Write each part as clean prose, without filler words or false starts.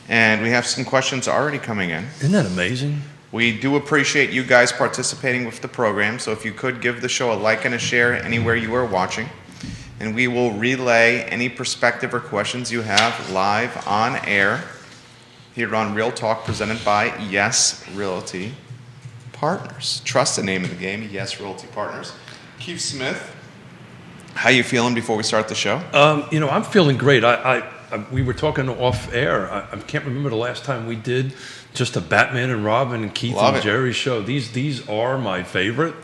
And we have some questions already coming in. Isn't that amazing? We do appreciate you guys participating with the program, so if you could give the show a like and a share anywhere you are watching, and we will relay any perspective or questions you have live on air here on Real Talk, presented by Yes Realty Partners. Trust the name of the game, Yes Realty Partners. Keith Smith, how you feeling before we start the show? I'm feeling great. We were talking off air. I can't remember the last time we did just a Batman and Robin and Keith and Jerry show. These are my favorite.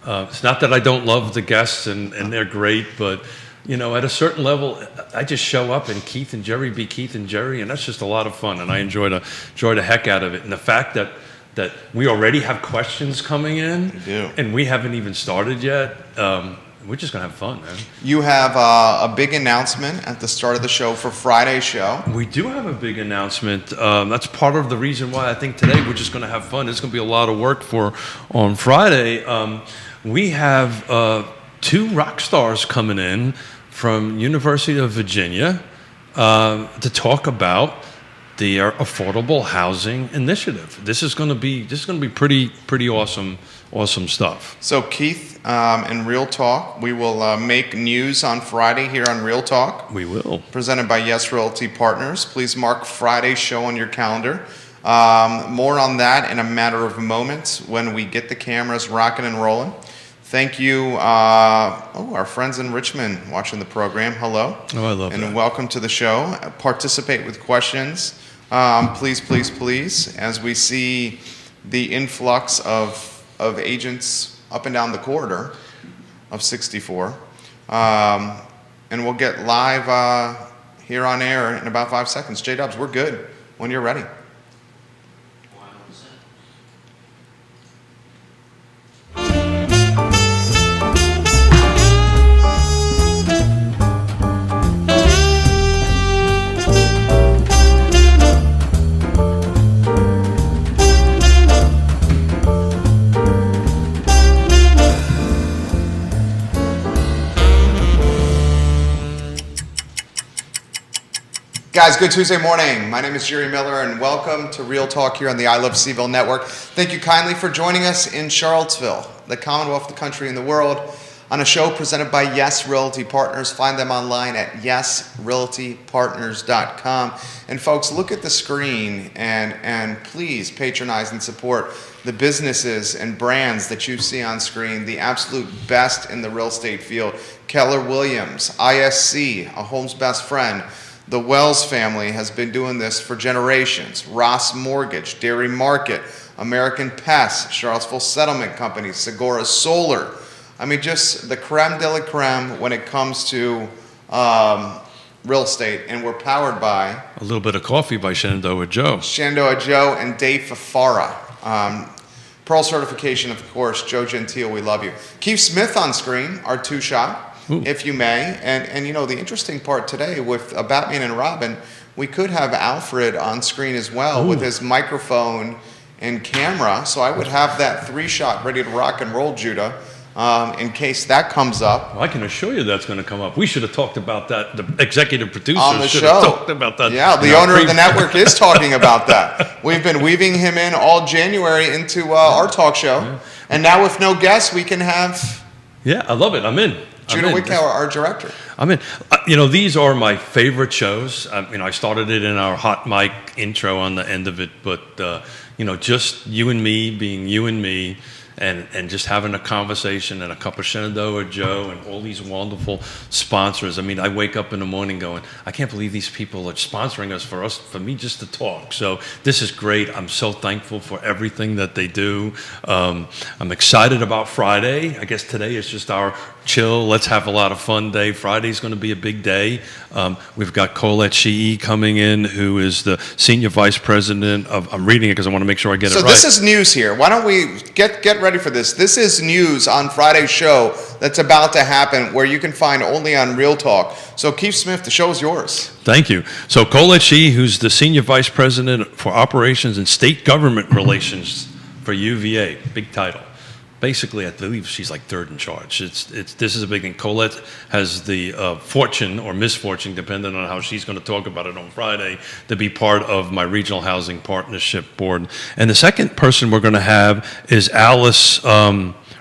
It's not that I don't love the guests and they're great, but at a certain level, I just show up and Keith and Jerry be Keith and Jerry, and that's just a lot of fun, and I enjoy the heck out of it. And the fact that we already have questions coming in, We do. and we haven't even started yet. We're just gonna have fun, man. You have a big announcement at the start of the show for Friday's show. We do have a big announcement. That's part of the reason why I think today we're just gonna have fun. It's gonna be a lot of work on Friday. We have 2 rock stars coming in from University of Virginia to talk about the affordable housing initiative. This is going to be pretty awesome stuff. So Keith, in Real Talk, we will make news on Friday here on Real Talk. We will. Presented by Yes Realty Partners. Please mark Friday's show on your calendar. More on that in a matter of moments when we get the cameras rocking and rolling. Thank you, our friends in Richmond watching the program. Hello. Oh, I love and that. And welcome to the show. Participate with questions. Please, as we see the influx of agents up and down the corridor of 64. And we'll get live here on air in about 5 seconds. J-Dubs, we're good when you're ready. Guys, good Tuesday morning. My name is Jerry Miller, and welcome to Real Talk here on the I Love Seville Network. Thank you kindly for joining us in Charlottesville, the Commonwealth, the country, and the world, on a show presented by Yes Realty Partners. Find them online at yesrealtypartners.com. And folks, look at the screen and please patronize and support the businesses and brands that you see on screen, the absolute best in the real estate field. Keller Williams, ISC, a home's best friend. The Wells family has been doing this for generations. Ross Mortgage, Dairy Market, American Pest, Charlottesville Settlement Company, Segura Solar. I mean, just the creme de la creme when it comes to real estate. And we're powered by A little bit of coffee by Shenandoah Joe. Shenandoah Joe and Dave Fafara. Pearl certification, of course. Joe Gentile, we love you. Keith Smith on screen, our 2-shot. Ooh. If you may. And the interesting part today with Batman and Robin, we could have Alfred on screen as well. Ooh. With his microphone and camera. So I would have that 3-shot ready to rock and roll, Judah, in case that comes up. Well, I can assure you that's going to come up. We should have talked about that. The executive producer On the should show. have talked about that. Yeah, the owner of the network is talking about that. We've been weaving him in all January into our talk show. Yeah. And now with no guests, we can have Yeah, I love it. I'm in. Judah Wickower, our director. I mean, these are my favorite shows. I started it in our hot mic intro on the end of it, but just you and me being you and me, and just having a conversation and a cup of Shenandoah Joe and all these wonderful sponsors. I mean, I wake up in the morning going, I can't believe these people are sponsoring us for me just to talk. So this is great. I'm so thankful for everything that they do. I'm excited about Friday. I guess today is just our chill, let's have a lot of fun day. Friday's going to be a big day. We've got Colette Shee coming in, who is the Senior Vice President of, I'm reading it because I want to make sure I get it right. So this is news here. Why don't we get ready for this? This is news on Friday's show that's about to happen, where you can find only on Real Talk. So Keith Smith, the show is yours. Thank you. So Colette Shee, who's the Senior Vice President for Operations and State Government Relations for UVA, big title. basically, I believe she's like third in charge. This is a big thing. Colette has the fortune or misfortune, depending on how she's going to talk about it on Friday, to be part of my regional housing partnership board. And the second person we're going to have is Alice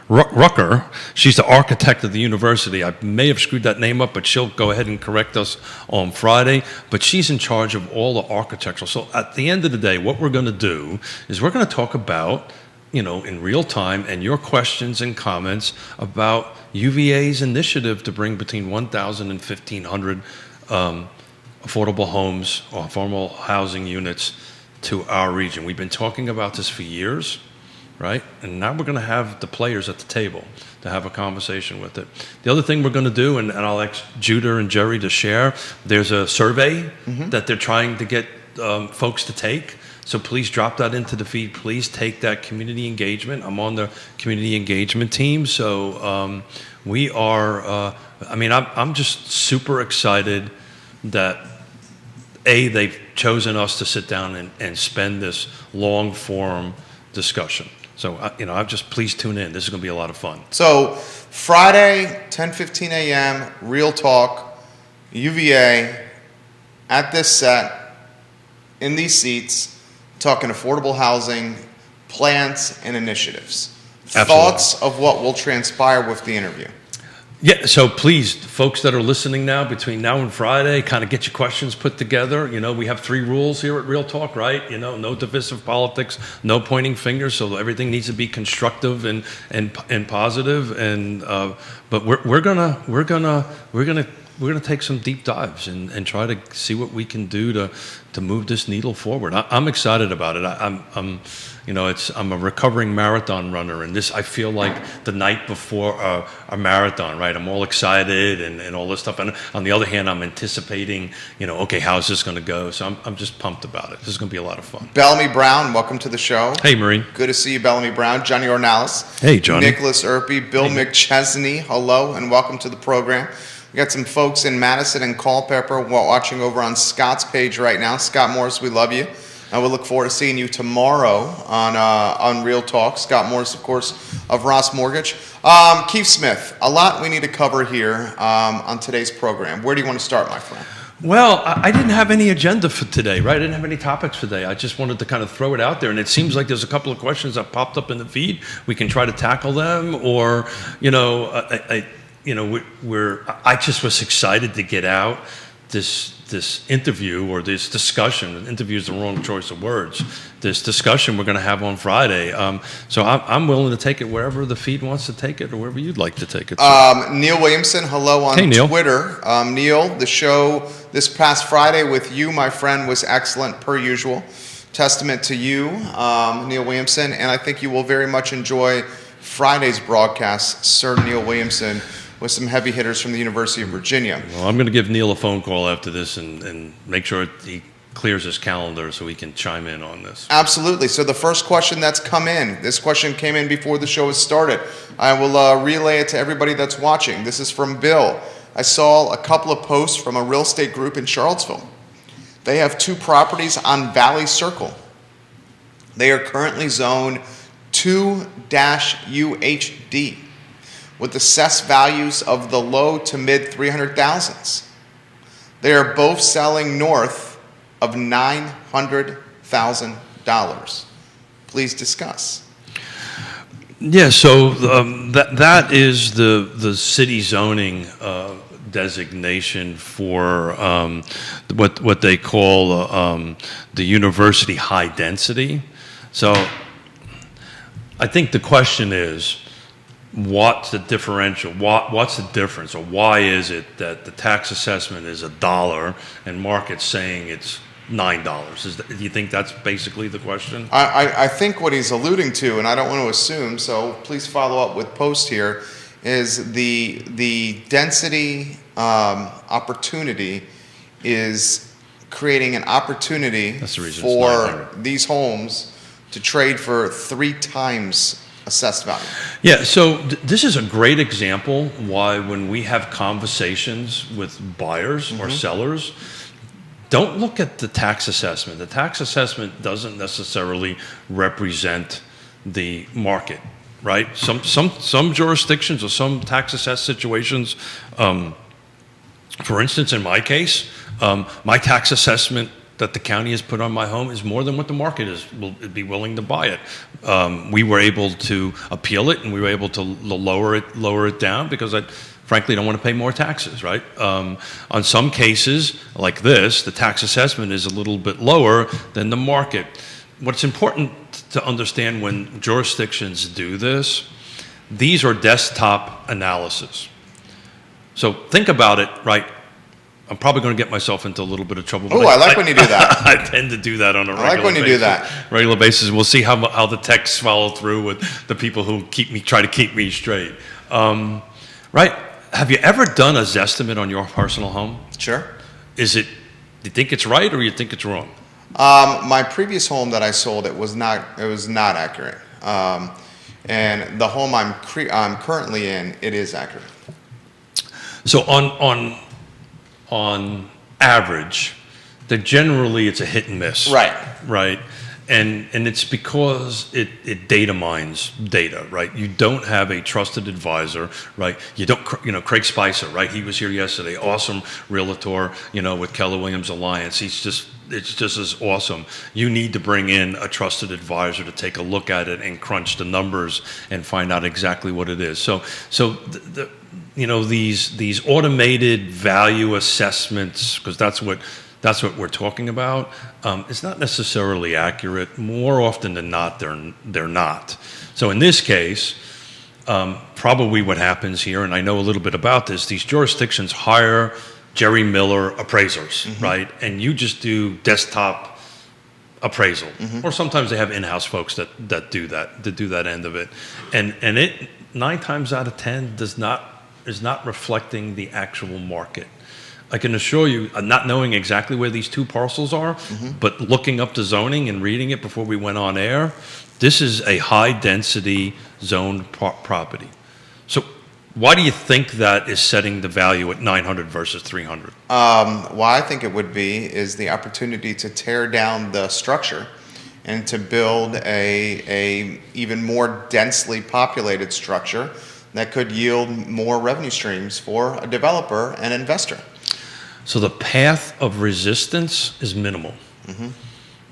Rucker. She's the architect of the university. I may have screwed that name up, but she'll go ahead and correct us on Friday. But she's in charge of all the architectural. So at the end of the day, what we're going to do is we're going to talk about, in real time, and your questions and comments about UVA's initiative to bring between 1,000 and 1,500 affordable homes or affordable housing units to our region. We've been talking about this for years, right? And now we're going to have the players at the table to have a conversation with it. The other thing we're going to do, and I'll ask Judah and Jerry to share, there's a survey that they're trying to get folks to take. So please drop that into the feed. Please take that community engagement. I'm on the community engagement team. So we are, I'm just super excited that, they've chosen us to sit down and spend this long form discussion. So, I'm just, please tune in. This is going to be a lot of fun. So Friday, 10:15 a.m., Real Talk, UVA, at this set, in these seats, talking affordable housing, plans, and initiatives. Absolutely. Thoughts of what will transpire with the interview? Yeah, so please, folks that are listening now, between now and Friday, kind of get your questions put together. We have 3 rules here at Real Talk, right? No divisive politics, no pointing fingers, so everything needs to be constructive and positive. And but we're gonna take some deep dives and try to see what we can do to move this needle forward. I'm excited about it. I'm a recovering marathon runner, and I feel like the night before a marathon, right? I'm all excited and all this stuff. And on the other hand, I'm anticipating, okay, how's this going to go? So I'm just pumped about it. This is going to be a lot of fun. Bellamy Brown, welcome to the show. Hey, Marine. Good to see you, Bellamy Brown. Johnny Ornalis. Hey, Johnny. Nicholas Erpy, Bill McChesney, hello, and welcome to the program. We got some folks in Madison and Culpeper watching over on Scott's page right now. Scott Morris, we love you. And we'll look forward to seeing you tomorrow on Real Talk. Scott Morris, of course, of Ross Mortgage. Keith Smith, a lot we need to cover here on today's program. Where do you want to start, my friend? Well, I didn't have any agenda for today, right? I didn't have any topics for today. I just wanted to kind of throw it out there, and it seems like there's a couple of questions that popped up in the feed. We can try to tackle them, or I just was excited to get out this interview or this discussion. Interview is the wrong choice of words. This discussion we're going to have on Friday. So I'm willing to take it wherever the feed wants to take it, or wherever you'd like to take it. Neil Williamson, hello on Twitter. Neil, the show this past Friday with you, my friend, was excellent per usual. Testament to you, Neil Williamson, and I think you will very much enjoy Friday's broadcast, Sir Neil Williamson, with some heavy hitters from the University of Virginia. Well, I'm going to give Neil a phone call after this and make sure he clears his calendar so he can chime in on this. Absolutely. So the first question that's come in, this question came in before the show has started. I will relay it to everybody that's watching. This is from Bill. I saw a couple of posts from a real estate group in Charlottesville. They have 2 properties on Valley Circle. They are currently zoned 2-UHD. with assessed values of the low to mid 300,000s. They are both selling north of $900,000. Please discuss. Yeah, so that is the city zoning designation for what they call the university high density. So I think the question is, what's the differential? What's the difference, or why is it that the tax assessment is $1 and market's saying it's $9? Do you think that's basically the question? I think what he's alluding to, and I don't want to assume, so please follow up with post here, is the density opportunity is creating an opportunity for these homes to trade for 3 times assessed value. Yeah, so this is a great example why when we have conversations with buyers or sellers, don't look at the tax assessment. The tax assessment doesn't necessarily represent the market right? Some jurisdictions or some tax assessed situations, for instance, in my case, my tax assessment that the county has put on my home is more than what the market will be willing to buy it. We were able to appeal it, and we were able to lower it down because I frankly don't want to pay more taxes, right? On some cases like this, the tax assessment is a little bit lower than the market. What's important to understand when jurisdictions do this, these are desktop analysis. So think about it, right? I'm probably going to get myself into a little bit of trouble. Oh, I like when you do that. I tend to do that on a regular basis. I like when you do that. Regular basis. We'll see how the texts follow through with the people who try to keep me straight. Right? Have you ever done a Zestimate on your personal home? Sure. Do you think it's right or you think it's wrong? My previous home that I sold, it was not accurate. And the home I'm currently in, it is accurate. So on average, that generally it's a hit and miss. Right. And it's because it data mines data, right? You don't have a trusted advisor, right? You don't, Craig Spicer, right? He was here yesterday, awesome realtor, with Keller Williams Alliance. It's just as awesome. You need to bring in a trusted advisor to take a look at it and crunch the numbers and find out exactly what it is. So these automated value assessments, because that's what we're talking about. It's not necessarily accurate. More often than not, they're not. So in this case, probably what happens here, and I know a little bit about this, these jurisdictions hire Jerry Miller appraisers, right? And you just do desktop appraisal, or sometimes they have in-house folks that do that end of it, and it 9 times out of 10 is not reflecting the actual market. I can assure you, not knowing exactly where these 2 parcels are, but looking up the zoning and reading it before we went on air, this is a high-density zoned property. So why do you think that is setting the value at 900 versus 300? Why I think it would be is the opportunity to tear down the structure and to build a even more densely populated structure that could yield more revenue streams for a developer and investor. So the path of resistance is minimal,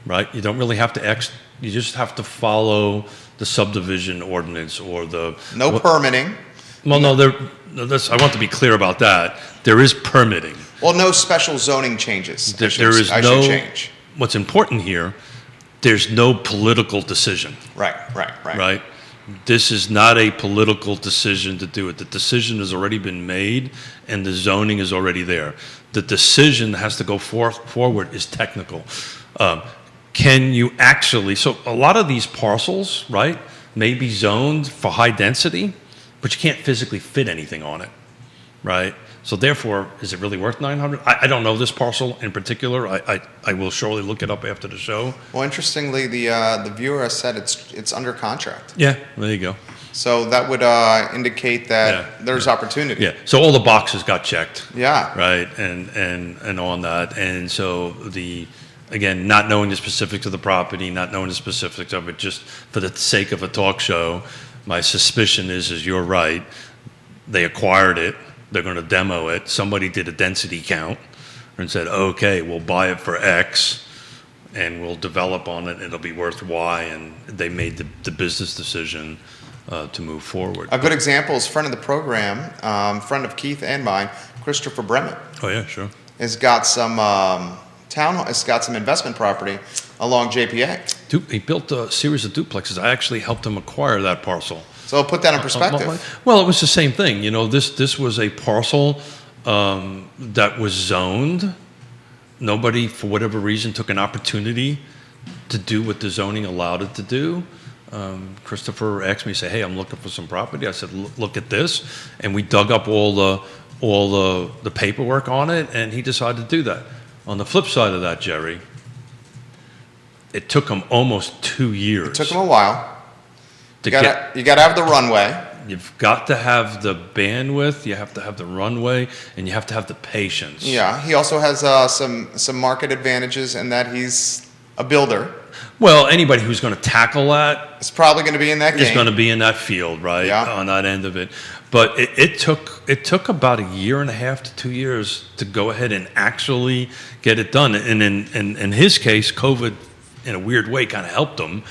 right? You don't really have to you just have to follow the subdivision ordinance or no permitting. Well, no, I want to be clear about that. There is permitting. Well, no special zoning changes. There is no change. What's important here, there's no political decision. Right. This is not a political decision to do it. The decision has already been made, and the zoning is already there. The decision that has to go forward is technical. Can you actually? So a lot of these parcels, right, may be zoned for high density, but you can't physically fit anything on it, right? So therefore, is it really worth 900? I don't know this parcel in particular. I will surely look it up after the show. Well, interestingly, the viewer has said it's under contract. Yeah, there you go. So that would indicate that there's opportunity. Yeah. So all the boxes got checked. Yeah. Right. And on that, and so again, not knowing the specifics of the property, not knowing the specifics of it, just for the sake of a talk show, my suspicion is you're right. They acquired it. They're going to demo it. Somebody did a density count and said, okay, we'll buy it for X and we'll develop on it and it'll be worth Y. And they made the business decision to move forward. A good example is friend of the program, friend of Keith and mine, Christopher Bremen. Oh, yeah, sure. Has got some has got some investment property along JPA. He built a series of duplexes. I actually helped him acquire that parcel. So put that in perspective. Well, it was the same thing. This was a parcel that was zoned. Nobody, for whatever reason, took an opportunity to do what the zoning allowed it to do. Christopher asked me, say, "Hey, I'm looking for some property." I said, "Look at this," and we dug up all the paperwork on it, and he decided to do that. On the flip side of that, Jerry, it took him almost 2 years. It took him a while. You got to have the runway. You've got to have the bandwidth, you have to have the runway, and you have to have the patience. Yeah, he also has some market advantages in that he's a builder, Well, anybody who's going to tackle that is probably going to be in that is game. going to be in that field, right? Yeah. On that end of it. But it took about a year and a half to 2 years to go ahead and actually get it done. And in his case, COVID, in a weird way, kind of helped him,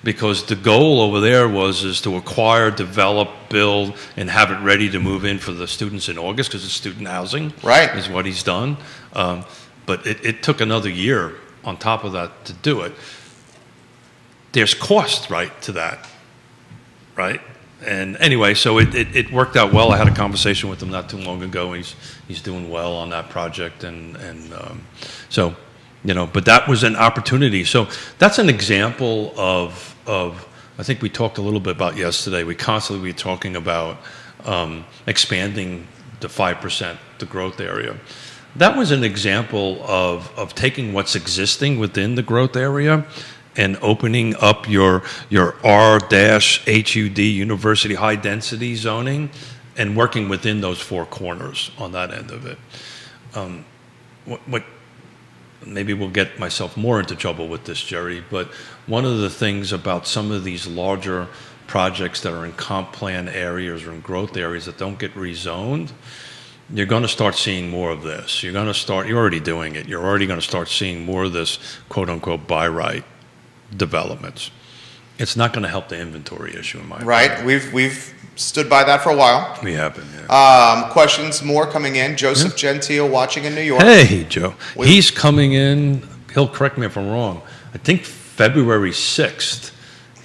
because the goal over there is to acquire, develop, build, and have it ready to move in for the students in August, because it's student housing, Right. is what he's done. But it took another year on top of that to do it. There's cost, right, to that, right? And anyway, so it worked out well. I had a conversation with him not too long ago. He's doing well on that project, and so, you know, but that was an opportunity. So that's an example of I think we talked a little bit about yesterday. We constantly were talking about expanding the 5%, the growth area. That was an example of taking what's existing within the growth area and opening up your R-HUD, university high density zoning, and working within those four corners on that end of it. What maybe we'll get myself more into trouble with this, Jerry, but one of the things about some of these larger projects that are in comp plan areas or in growth areas that don't get rezoned, you're going to start seeing more of this. You're already doing it. You're already going to start seeing more of this quote unquote by right developments. It's not going to help the inventory issue, in my opinion. Right. We've stood by that for a while. We have been, yeah. Questions more coming in. Joseph Gentile watching in New York. Hey, Joe. He's coming in, he'll correct me if I'm wrong, I think February 6th.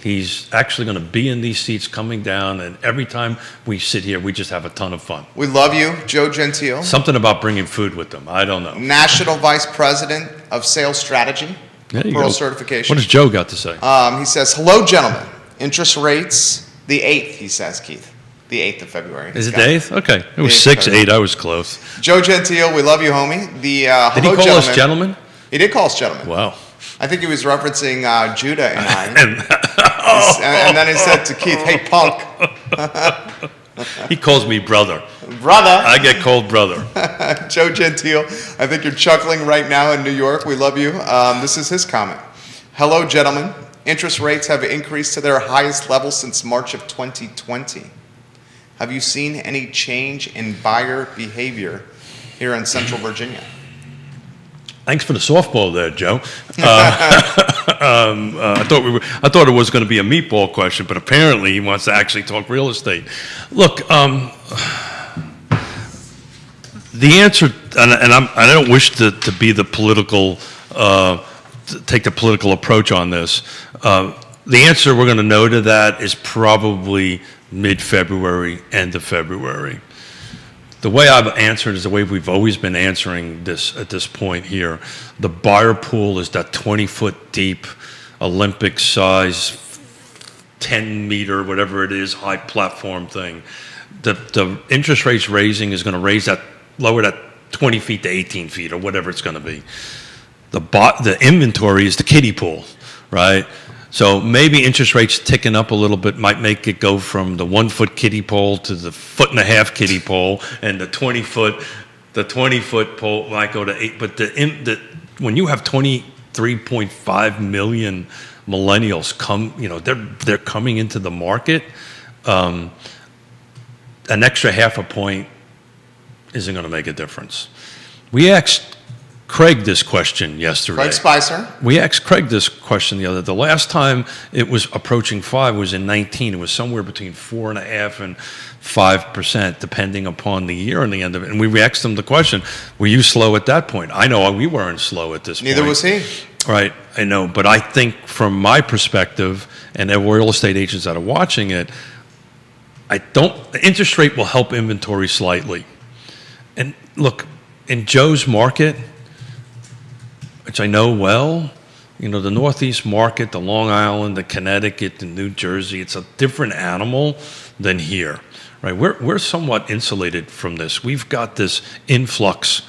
He's actually going to be in these seats coming down, and every time we sit here, we just have a ton of fun. We love you, Joe Gentile. Something about bringing food with them. I don't know. National Vice President of Sales Strategy, There you Pearl go. certification. What has Joe got to say? He says, hello, gentlemen. Interest rates, the 8th, he says, Keith. The 8th of February. Is it Got the 8th? Okay. It was 8th, 6, 8. I was close. Joe Gentile, we love you, homie. The Did he hello, call us gentlemen? He did call us gentlemen. Wow. I think he was referencing Judah and I. And And then he said to Keith, hey, punk. he calls me brother. Brother. I get called brother. Joe Gentile, I think you're chuckling right now in New York. We love you. This is his comment. Hello, gentlemen. Interest rates have increased to their highest level since March of 2020. Have you seen any change in buyer behavior here in Central Virginia? Thanks for the softball there, Joe. I thought it was going to be a meatball question, but apparently he wants to actually talk real estate. Look, the answer, and I don't wish to be the political, to take the political approach on this. The answer we're going to know to that is probably mid-February, end of February. The way I've answered is the way we've always been answering this at this point here. The buyer pool is that 20-foot deep, Olympic size, 10-meter, whatever it is, high platform thing. The interest rates raising is going to lower that 20 feet to 18 feet or whatever it's going to be. The inventory is the kiddie pool, right? So maybe interest rates ticking up a little bit might make it go from the 1-foot kiddie pole to the 1.5-foot kiddie pole, and the 20-foot pole might go to 8. But when you have 23.5 million millennials they're coming into the market, an extra half a point isn't going to make a difference. We asked Craig this question yesterday. Craig Spicer. We asked Craig this question the last time it was approaching 5 was in 19. It was somewhere between 4.5% and 5%, depending upon the year and the end of it. And we asked him the question, were you slow at that point? I know we weren't slow at this point. Neither was he. Right, I know. But I think from my perspective, and the real estate agents that are watching it, the interest rate will help inventory slightly. And look, in Joe's market, which I know well, the Northeast market, the Long Island, the Connecticut, the New Jersey, it's a different animal than here, right? We're somewhat insulated from this. We've got this influx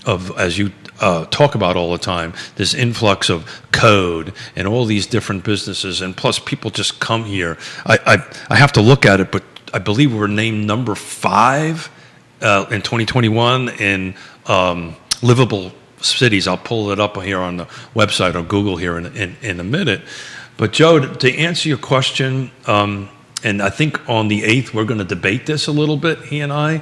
of, as you talk about all the time, this influx of code and all these different businesses, and plus people just come here. I have to look at it, but I believe we were named number 5 in 2021 in livable cities. I'll pull it up here on the website or Google here in a minute. But Joe, to answer your question, and I think on the 8th we're going to debate this a little bit, he and I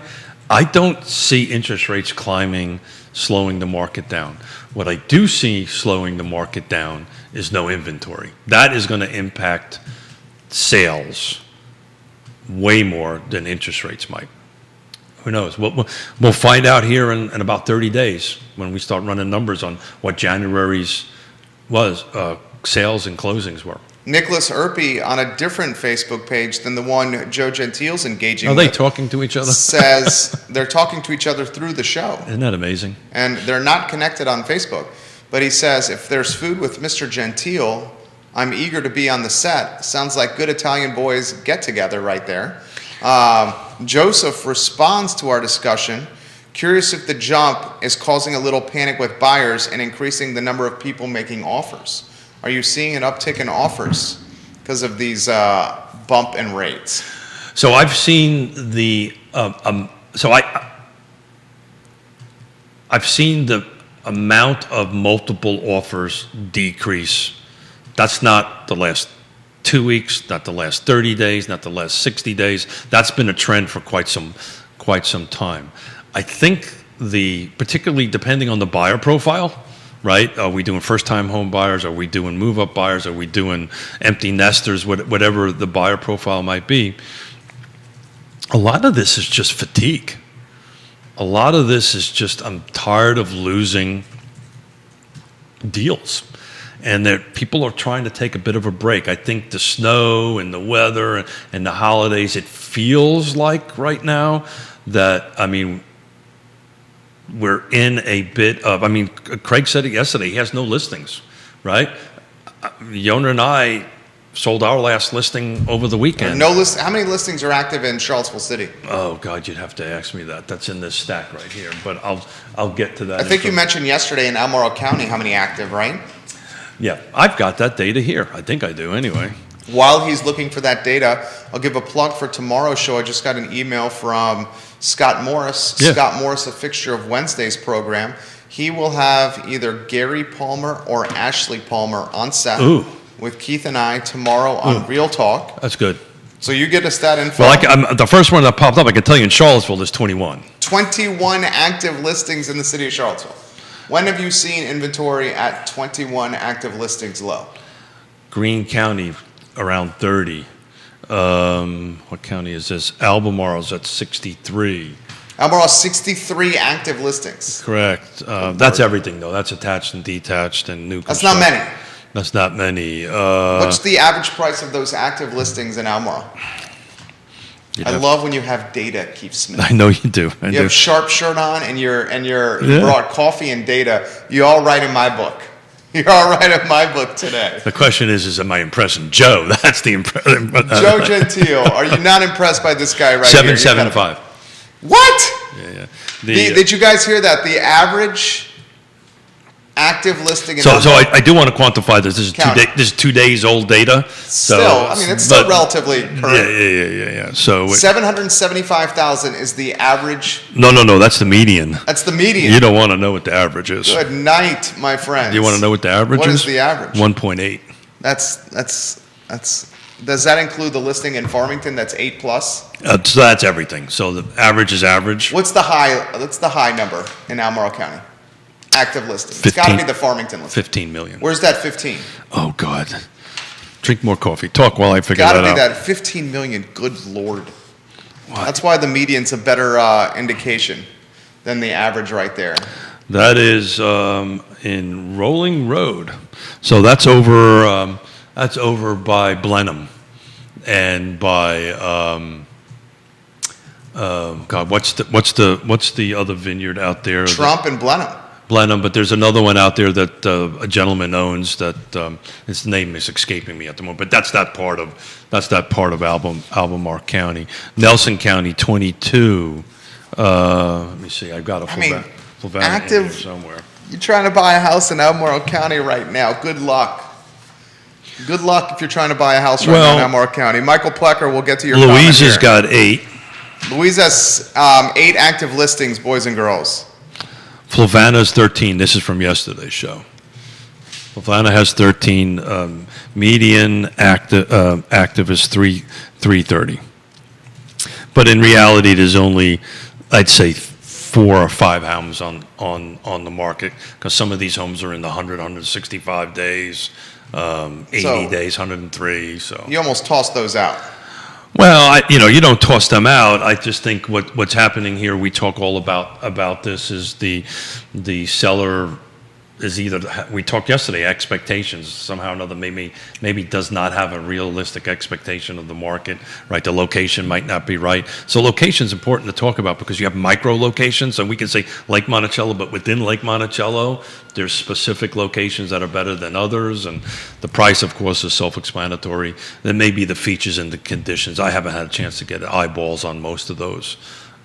don't see interest rates climbing, slowing the market down. What I do see slowing the market down is no inventory. That is going to impact sales way more than interest rates might. Who knows? We'll find out here in about 30 days when we start running numbers on what January's sales and closings were. Nicholas Erpy, on a different Facebook page than the one Joe Gentile's engaging Are they with, talking to each other? says they're talking to each other through the show. Isn't that amazing? And they're not connected on Facebook. But he says, if there's food with Mr. Gentile, I'm eager to be on the set. Sounds like good Italian boys get together right there. Joseph responds to our discussion, curious if the jump is causing a little panic with buyers and increasing the number of people making offers. Are you seeing an uptick in offers because of these bump in rates? So I've seen I've seen the amount of multiple offers decrease. That's not the last 2 weeks, not the last 30 days, not the last 60 days. That's been a trend for quite some time. I think particularly depending on the buyer profile, right? Are we doing first-time home buyers? Are we doing move-up buyers? Are we doing empty nesters? Whatever the buyer profile might be. A lot of this is just fatigue. A lot of this is just, I'm tired of losing deals. And that people are trying to take a bit of a break. I think the snow and the weather and the holidays, it feels like right now that, we're in a bit of, Craig said it yesterday, he has no listings, right? Yona and I sold our last listing over the weekend. How many listings are active in Charlottesville City? Oh God, you'd have to ask me that. That's in this stack right here, but I'll get to that. I think you mentioned yesterday in Albemarle County how many active, right? Yeah, I've got that data here. I think I do anyway. While he's looking for that data, I'll give a plug for tomorrow's show. I just got an email from Scott Morris. Yeah. Scott Morris, a fixture of Wednesday's program. He will have either Gary Palmer or Ashley Palmer on set with Keith and I tomorrow on Real Talk. That's good. So you get us that info. Well, the first one that popped up, I can tell you in Charlottesville, there's 21. 21 active listings in the city of Charlottesville. When have you seen inventory at 21 active listings low? Greene County, around 30. What county is this? Albemarle's at 63. Albemarle 63 active listings. Correct. That's everything, though. That's attached and detached and new That's construction. not many. That's not many. What's the average price of those active listings in Albemarle? I love when you have data, Keith Smith. I know you do. You have sharp shirt on and you brought coffee and data. You all right in my book. You're all right in my book today. The question is am I impressing Joe? That's the impression. Joe Gentile, are you not impressed by this guy right 775. Here? What? Yeah. Did you guys hear that? The average active listing in So I do want to quantify this. This is 2 days old data. It's still relatively current. Yeah. So 775,000 is the average. No. That's the median. That's the median. You don't want to know what the average is. Good night, my friends. You want to know what the average is? What is the average? 1.8. That's. Does that include the listing in Farmington? That's 8 plus. So that's everything. So the average is average. What's the high number in Albemarle County? Active listing. 15, it's got to be the Farmington listing. 15 million. Where's that 15? Oh God. Drink more coffee. Talk while I figure that out. Got to be that 15 million. Good Lord. What? That's why the median's a better indication than the average right there. That is in Rolling Road. So that's over by Blenheim and by God. What's the other vineyard out there? Trump and Blenheim, but there's another one out there that a gentleman owns that his name is escaping me at the moment. But that's that part of Albemarle County. Nelson County 22. Let me see. I've got a Flavanna active here somewhere. You're trying to buy a house in Albemarle County right now. Good luck. Good luck if you're trying to buy a house right now in Albemarle County. Michael Plecker, we'll get to your comment Louise has here. got 8. Louise has 8 active listings, boys and girls. Flavanna's 13. This is from yesterday's show. Flavanna has 13. Median active is 330. But in reality, there's only, I'd say, 4 or 5 homes on the market, because some of these homes are in the 100, 165 days, 80 So- days, 103. So You almost toss those out. well, you don't toss them out. I just think what's happening here. We talk all about this is the seller is either, we talked yesterday, expectations somehow or another maybe does not have a realistic expectation of the market, right? The location might not be right. So location is important to talk about, because you have micro locations, and we can say Lake Monticello, but within Lake Monticello, there's specific locations that are better than others, and the price, of course, is self-explanatory. Then maybe the features and the conditions. I haven't had a chance to get eyeballs on most of those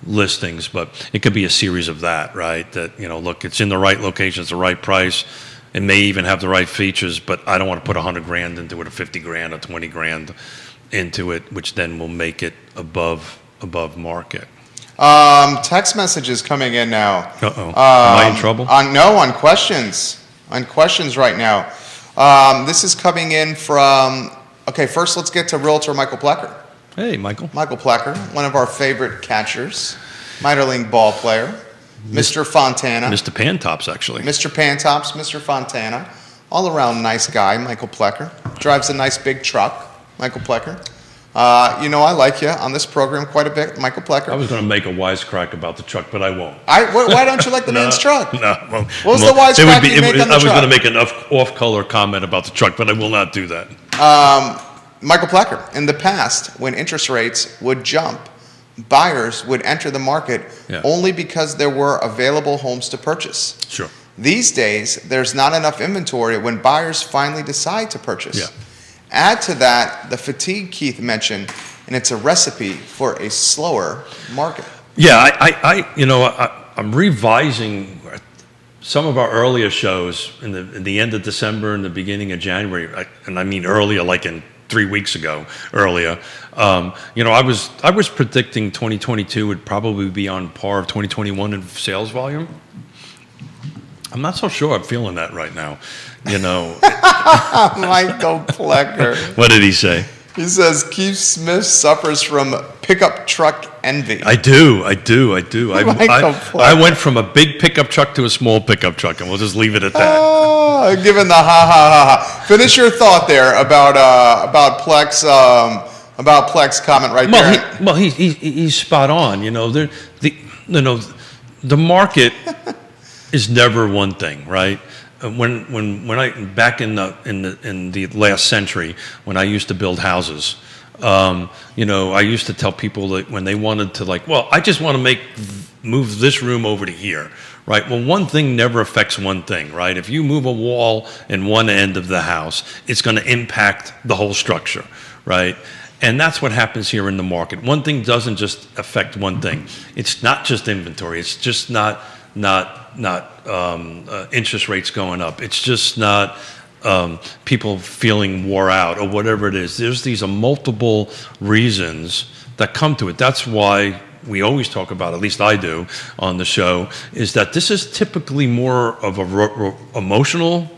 listings, but it could be a series of that, right? That, look, it's in the right location, it's the right price. It may even have the right features, but I don't want to put $100,000 into it, or $50,000, or $20,000 into it, which then will make it above market. Text messages coming in now. Uh-oh. Am I in trouble? On questions. On questions right now. This is coming in from, okay, first let's get to Realtor Michael Plecker. Hey, Michael. Michael Plecker, one of our favorite catchers, minor league ball player, Mr. Fontana. Mr. Pantops, actually. Mr. Pantops, Mr. Fontana, all around nice guy, Michael Plecker. Drives a nice big truck, Michael Plecker. I like you on this program quite a bit, Michael Plecker. I was going to make a wisecrack about the truck, but I won't. Why don't you like the man's truck? No. Well, What was the wisecrack you make on the I was truck? going to make an off-color comment about the truck, but I will not do that. Michael Plecker, in the past, when interest rates would jump, buyers would enter the market Yeah. only because there were available homes to purchase. Sure. These days, there's not enough inventory when buyers finally decide to purchase. Yeah. Add to that the fatigue Keith mentioned, and it's a recipe for a slower market. Yeah, I'm revising some of our earlier shows in the end of December and the beginning of January, and I mean earlier, like in 3 weeks ago, earlier. I was predicting 2022 would probably be on par of 2021 in sales volume. I'm not so sure I'm feeling that right now. Michael Plecker. What did he say? He says Keith Smith suffers from pickup truck envy. I do. Michael I went from a big pickup truck to a small pickup truck, and we'll just leave it at that. Given the ha. Finish your thought there about Plex comment right there. He's spot on. The market is never one thing, right? When I back in the last century, when I used to build houses, I used to tell people that when they wanted to I just want to move this room over to here, right? Well, one thing never affects one thing, right? If you move a wall in one end of the house, it's going to impact the whole structure, right? And that's what happens here in the market. One thing doesn't just affect one thing. It's not just inventory. It's just not interest rates going up. It's just not people feeling wore out or whatever it is. There's these multiple reasons that come to it. That's why we always talk about, at least I do on the show, is that this is typically more of a emotional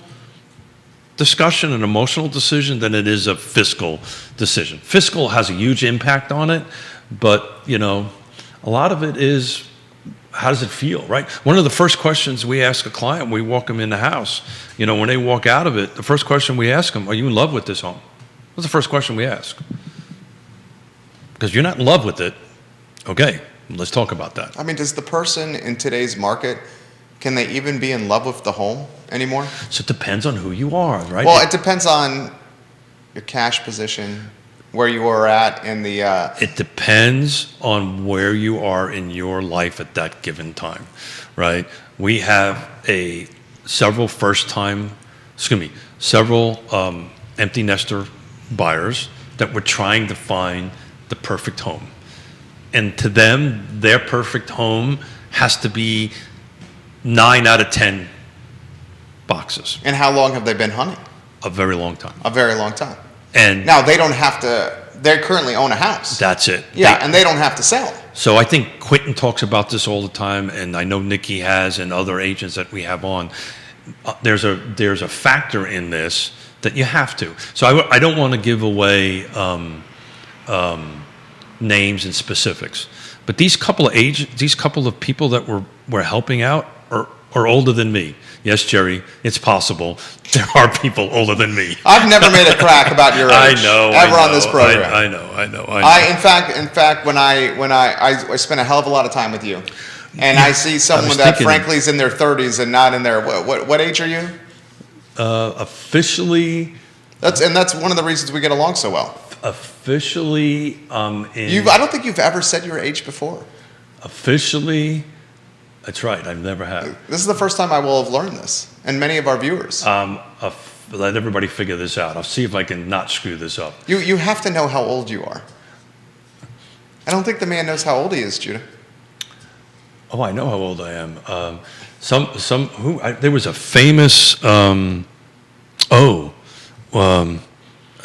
discussion, an emotional decision, than it is a fiscal decision. Fiscal has a huge impact on it, but a lot of it is, how does it feel, right? One of the first questions we ask a client when we walk them in the house, when they walk out of it, the first question we ask them, are you in love with this home? That's the first question we ask. Because you're not in love with it, okay, let's talk about that. I mean, does the person in today's market, can they even be in love with the home anymore? So it depends on who you are, right? Well, it depends on your cash position, where you are at in the... It depends on where you are in your life at that given time, right? We have several empty nester buyers that were trying to find the perfect home. And to them, their perfect home has to be 9 out of 10 boxes. And how long have they been hunting? A very long time. A very long time. And Now, they don't have to... They currently own a house. that's it. Yeah, and they don't have to sell. So I think Quentin talks about this all the time, and I know Nikki has, and other agents that we have on. There's a factor in this that you have to. So I don't want to give away names and specifics, but these couple of people that we're helping out are older than me. Yes, Jerry, it's possible. There are people older than me. I've never made a crack about your age. I know. On this program. I know. In fact, when I spent a hell of a lot of time with you, and I see someone that frankly is in their 30s and not in their what age are you? Officially. That's one of the reasons we get along so well. Officially, I don't think you've ever said your age before. Officially. That's right. I've never had. This is the first time I will have learned this, and many of our viewers. Let everybody figure this out. I'll see if I can not screw this up. You have to know how old you are. I don't think the man knows how old he is, Judah. Oh, I know how old I am. There was a famous.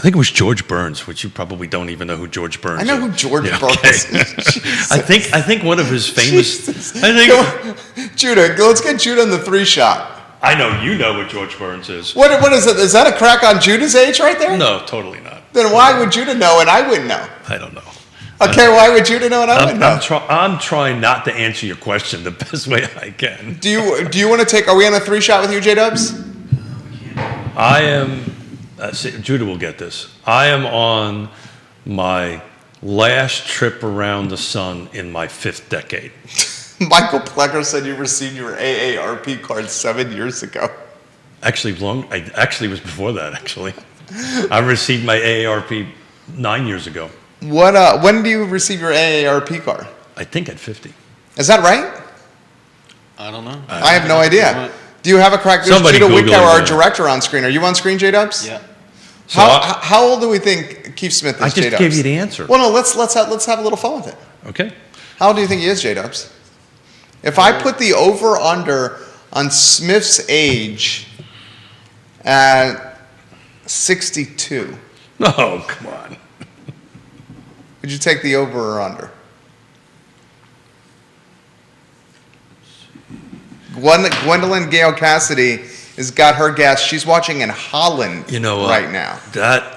I think it was George Burns, which you probably don't even know who George Burns is. I know who George Burns is. I think one of his famous. Judah, let's get Judah in the 3-shot. I know you know what George Burns is. What is it? Is that a crack on Judah's age right there? No, totally not. Then why would Judah know and I wouldn't know? I don't know. Okay, why would Judah know and I wouldn't know? I'm trying not to answer your question the best way I can. Do you want to take? Are we on a 3-shot with you, J-Dubs? I am. Judah will get this. I am on my last trip around the sun in my 5th decade. Michael Plecker said you received your AARP card 7 years ago. Actually, it was before that. Actually, I received my AARP 9 years ago. When do you receive your AARP card? I think at 50. Is that right? I don't know. I have no idea. Do you have a crack? There's Judah Wickower, our director, on screen. Are you on screen, J-Dubs? Yeah. So how old do we think Keith Smith is, J-Dubs? I just gave you the answer. Well, no, let's have a little fun with it. Okay. How old do you think he is, J-Dubs? If I put the over-under on Smith's age at 62. Oh, come on. Would you take the over or under? Gwendolyn Gale Cassidy has got her gas. She's watching in Holland right now. That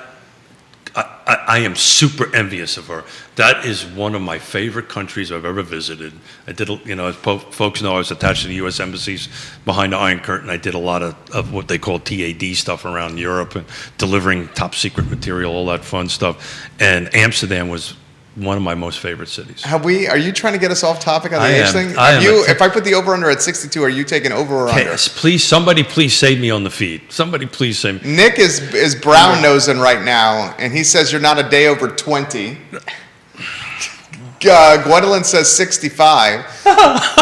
I am super envious of her. That is one of my favorite countries I've ever visited. I did, as folks know, I was attached to the U.S. embassies behind the Iron Curtain. I did a lot of what they call TAD stuff around Europe and delivering top secret material, all that fun stuff. And Amsterdam was one of my most favorite cities. Are you trying to get us off topic on the age thing? If I put the over under at 62, are you taking over or under? Please, somebody please save me on the feed. Somebody please save me. Nick is brown nosing right now, and he says you're not a day over 20. Gwendolyn says 65.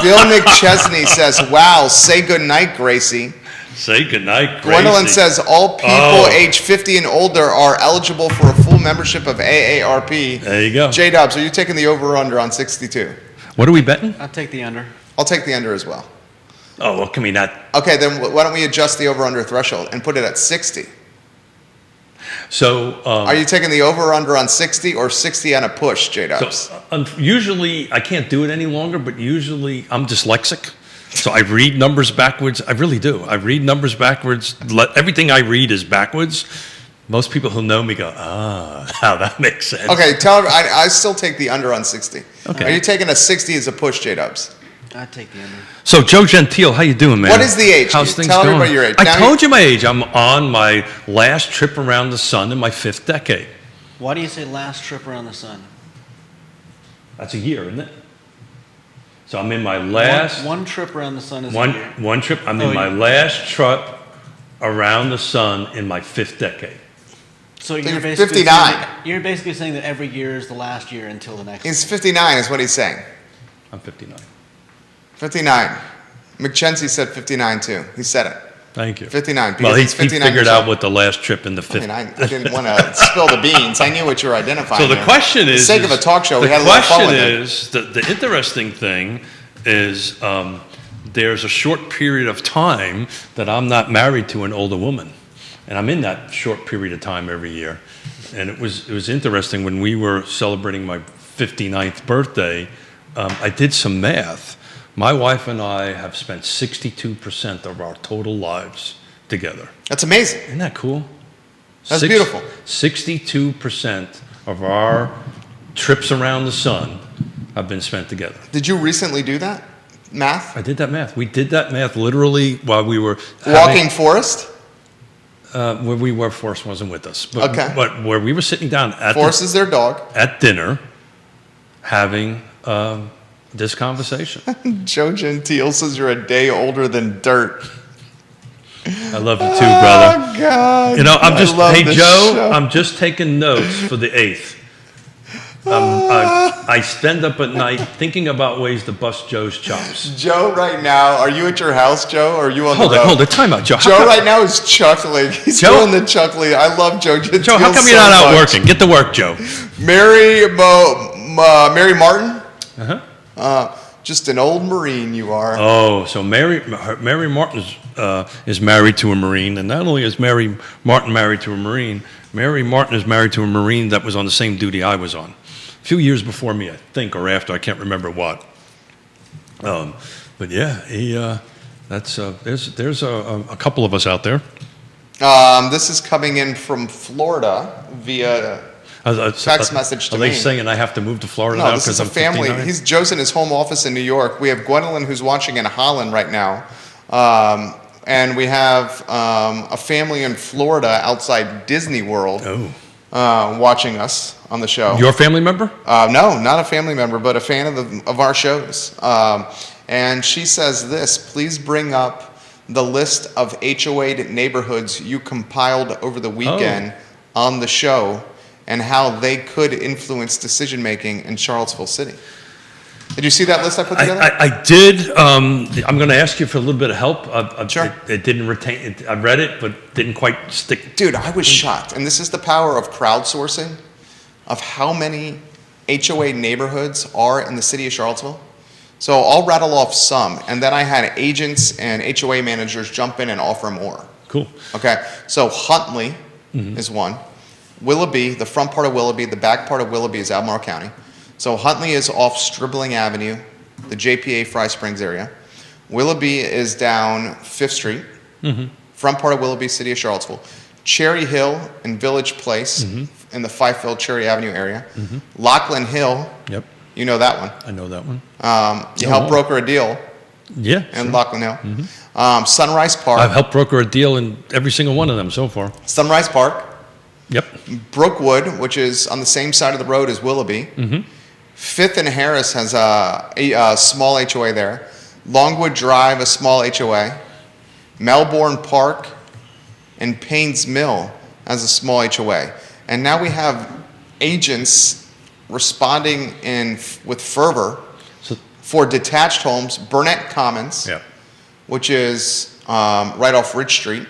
Bill Nick Chesney says, wow, say goodnight, Gracie. Say goodnight, Gracie. Gwendolyn says all people age 50 and older are eligible for a full membership of AARP. There you go. J-Dubs, are you taking the over or under on 62? What are we betting? I'll take the under. I'll take the under as well. Oh, well, can we not? Okay, then why don't we adjust the over under threshold and put it at 60? So, are you taking the over or under on 60 or 60 on a push, J-Dubs? So, usually, I can't do it any longer, but usually I'm dyslexic. So I read numbers backwards. I really do. I read numbers backwards. Everything I read is backwards. Most people who know me go, now that makes sense. Okay, tell her, I still take the under on 60. Okay. Are you taking a 60 as a push, J-Dubs? I'd take the under. So Joe Gentile, how you doing, man? What is the age? How's things Tell going? everybody your age. I told you my age. I'm on my last trip around the sun in my 5th decade. Why do you say last trip around the sun? That's a year, isn't it? So I'm in my last... One trip around the sun is a year. One trip. I'm in my last trip around the sun in my 5th decade. So you're basically 59. You're basically saying that every year is the last year until the next. He's 59 is what he's saying. I'm 59. 59. McChency said 59 too. He said it. Thank you. 59. Well, he 59 figured out what the last trip in the 5th... I didn't want to spill the beans. I knew what you were identifying. So the question is... For the sake of a talk show, we had a little fun with it. The question is, the interesting thing is there's a short period of time that I'm not married to an older woman. And I'm in that short period of time every year. And it was interesting when we were celebrating my 59th birthday, I did some math. My wife and I have spent 62% of our total lives together. That's amazing. Isn't that cool? That's beautiful. 62% of our trips around the sun have been spent together. Did you recently do that math? I did that math. We did that math literally while we were Walking Forrest? where we were. Forrest wasn't with us, but, Okay. but where we were sitting down at Forrest is their dog. at dinner, having this conversation. Joe Gentile says you're a day older than dirt. I love you too, brother. Oh, God. You know, I'm just, I love hey, this Joe, show. I'm just taking notes for the 8th. I stand up at night thinking about ways to bust Joe's chops. Joe, right now, are you at your house, Joe, or are you on the road? Hold it, time out, Joe. Joe right now is chuckling. He's Joe? doing the chuckling. I love Joe Gentile. Joe, how come so you're not out much. working? Get to work, Joe. Mary Martin? Uh-huh. Just an old Marine you are. Oh, so Mary Martin is married to a Marine, and not only is Mary Martin married to a Marine, Mary Martin is married to a Marine that was on the same duty I was on. A few years before me, I think, or after, I can't remember what. But yeah, there's a couple of us out there. This is coming in from Florida via text message to Are me. they saying I have to move to Florida No, now this is because a I'm family. 59? Joe's in his home office in New York. We have Gwendolyn who's watching in Holland right now. And we have a family in Florida outside Disney World watching us on the show. Your family member? No, not a family member, but a fan of our shows. And she says this, please bring up the list of HOA neighborhoods you compiled over the weekend on the show and how they could influence decision-making in Charlottesville City. Did you see that list I put together? I did. I'm going to ask you for a little bit of help. Sure. It didn't retain it. I read it, but didn't quite stick. Dude, I was shocked. And this is the power of crowdsourcing, of how many HOA neighborhoods are in the city of Charlottesville. So I'll rattle off some, and then I had agents and HOA managers jump in and offer more. Cool. Okay, so Huntley is one. Willoughby, the front part of Willoughby, the back part of Willoughby is Albemarle County. So Huntley is off Stribling Avenue, the JPA Fry Springs area. Willoughby is down 5th Street, front part of Willoughby, city of Charlottesville. Cherry Hill and Village Place in the Fifield Cherry Avenue area. Lachlan Hill, Yep. you know that one. I know that one. You helped broker a deal Yeah. in sure. Lachlan Hill. Sunrise Park. I've helped broker a deal in every single one of them so far. Sunrise Park. Yep. Brookwood, which is on the same side of the road as Willoughby. 5th and Harris has a small HOA there. Longwood Drive, a small HOA. Melbourne Park and Paynes Mill as a small HOA. And now we have agents responding with fervor So, for detached homes. Burnett Commons, yeah. which is right off Ridge Street.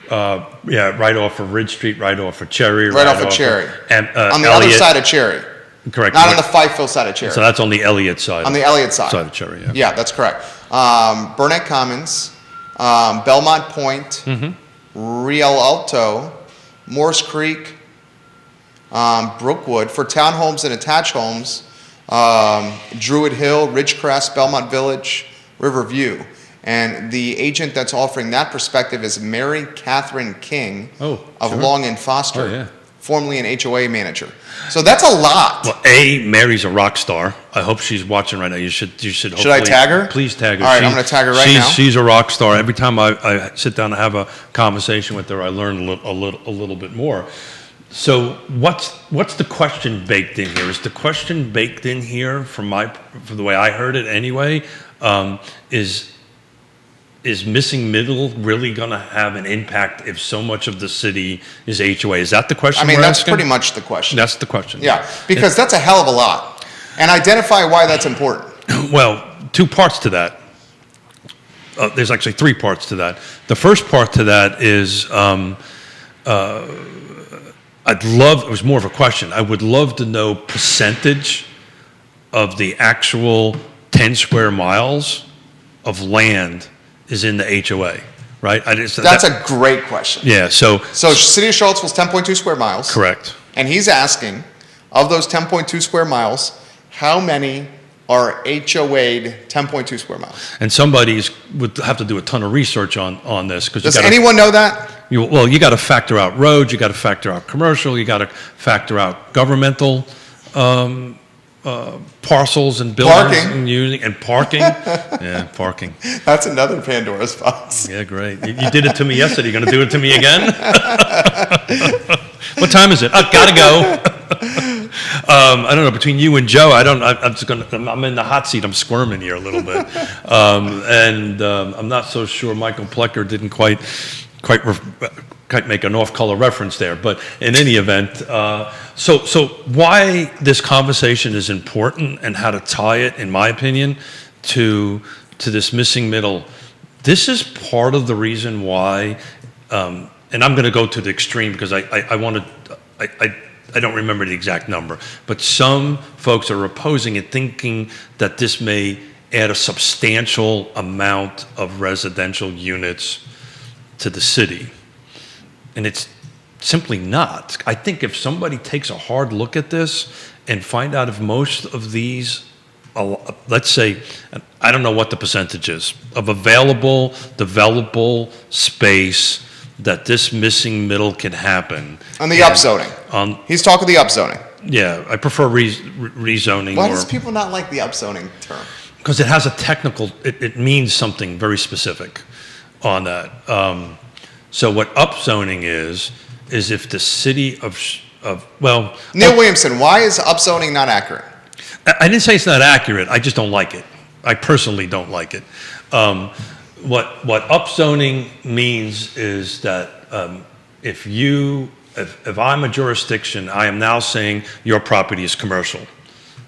Yeah, right off of Ridge Street, right off of Cherry. Right off of Cherry. And, On the other side of Cherry. Correct. Not on the Fifield side of Cherry. So that's on the Elliott side. On the Elliott side. Side of Cherry, yeah. Yeah, that's correct. Burnett Commons, Belmont Point, Riel Alto, Morse Creek, Brookwood. For townhomes and attached homes, Druid Hill, Ridgecrest, Belmont Village, Riverview. And the agent that's offering that perspective is Mary Catherine King Oh, of sure. Long and Foster, Oh, yeah. formerly an HOA manager. So that's a lot. Well, Mary's a rock star. I hope she's watching right now. You should. Should I hopefully- tag her? Please tag her. All right, I'm gonna tag her right she's, now. She's a rock star. Every time I sit down and have a conversation with her, I learn a little bit more. So what's the question baked in here? Is the question baked in here from the way I heard it anyway? Is missing middle really going to have an impact if so much of the city is HOA? Is that the question? I mean, we're that's asking? pretty much the question. That's the question. Yeah, because that's a hell of a lot. And identify why that's important. Well, two parts to that. There's actually three parts to that. The first part to that is it was more of a question. I would love to know percentage of the actual 10 square miles of land is in the HOA, right? That's a great question. Yeah, so City of Charlottesville's 10.2 square miles. correct. And he's asking, of those 10.2 square miles, how many are HOA'd 10.2 square miles. And somebody's would have to do a ton of research on this because Does anyone know that? you got to factor out roads, you got to factor out commercial, you got to factor out governmental parcels and buildings Parking. and parking. Yeah, parking. That's another Pandora's box. Yeah, great. You did it to me yesterday. You going to do it to me again? What time is it? Oh, gotta go. I don't know. Between you and Joe, I'm in the hot seat. I'm squirming here a little bit, I'm not so sure. Michael Plecker didn't quite make an off-color reference there. But in any event, so why this conversation is important and how to tie it, in my opinion, to this missing middle. This is part of the reason why, and I'm going to go to the extreme because I don't remember the exact number, but some folks are opposing it, thinking that this may add a substantial amount of residential units to the city. And it's simply not. I think if somebody takes a hard look at this and find out if most of these, let's say, I don't know what the percentage is, of available, developable space that this missing middle can happen. On the upzoning. He's talking the upzoning. Yeah, I prefer rezoning. Why does people not like the upzoning term? Because it has a technical, it means something very specific on that. So what upzoning is if the city Neil Williamson, why is upzoning not accurate? I didn't say it's not accurate. I just don't like it. I personally don't like it. What upzoning means is that if I'm a jurisdiction, I am now saying your property is commercial,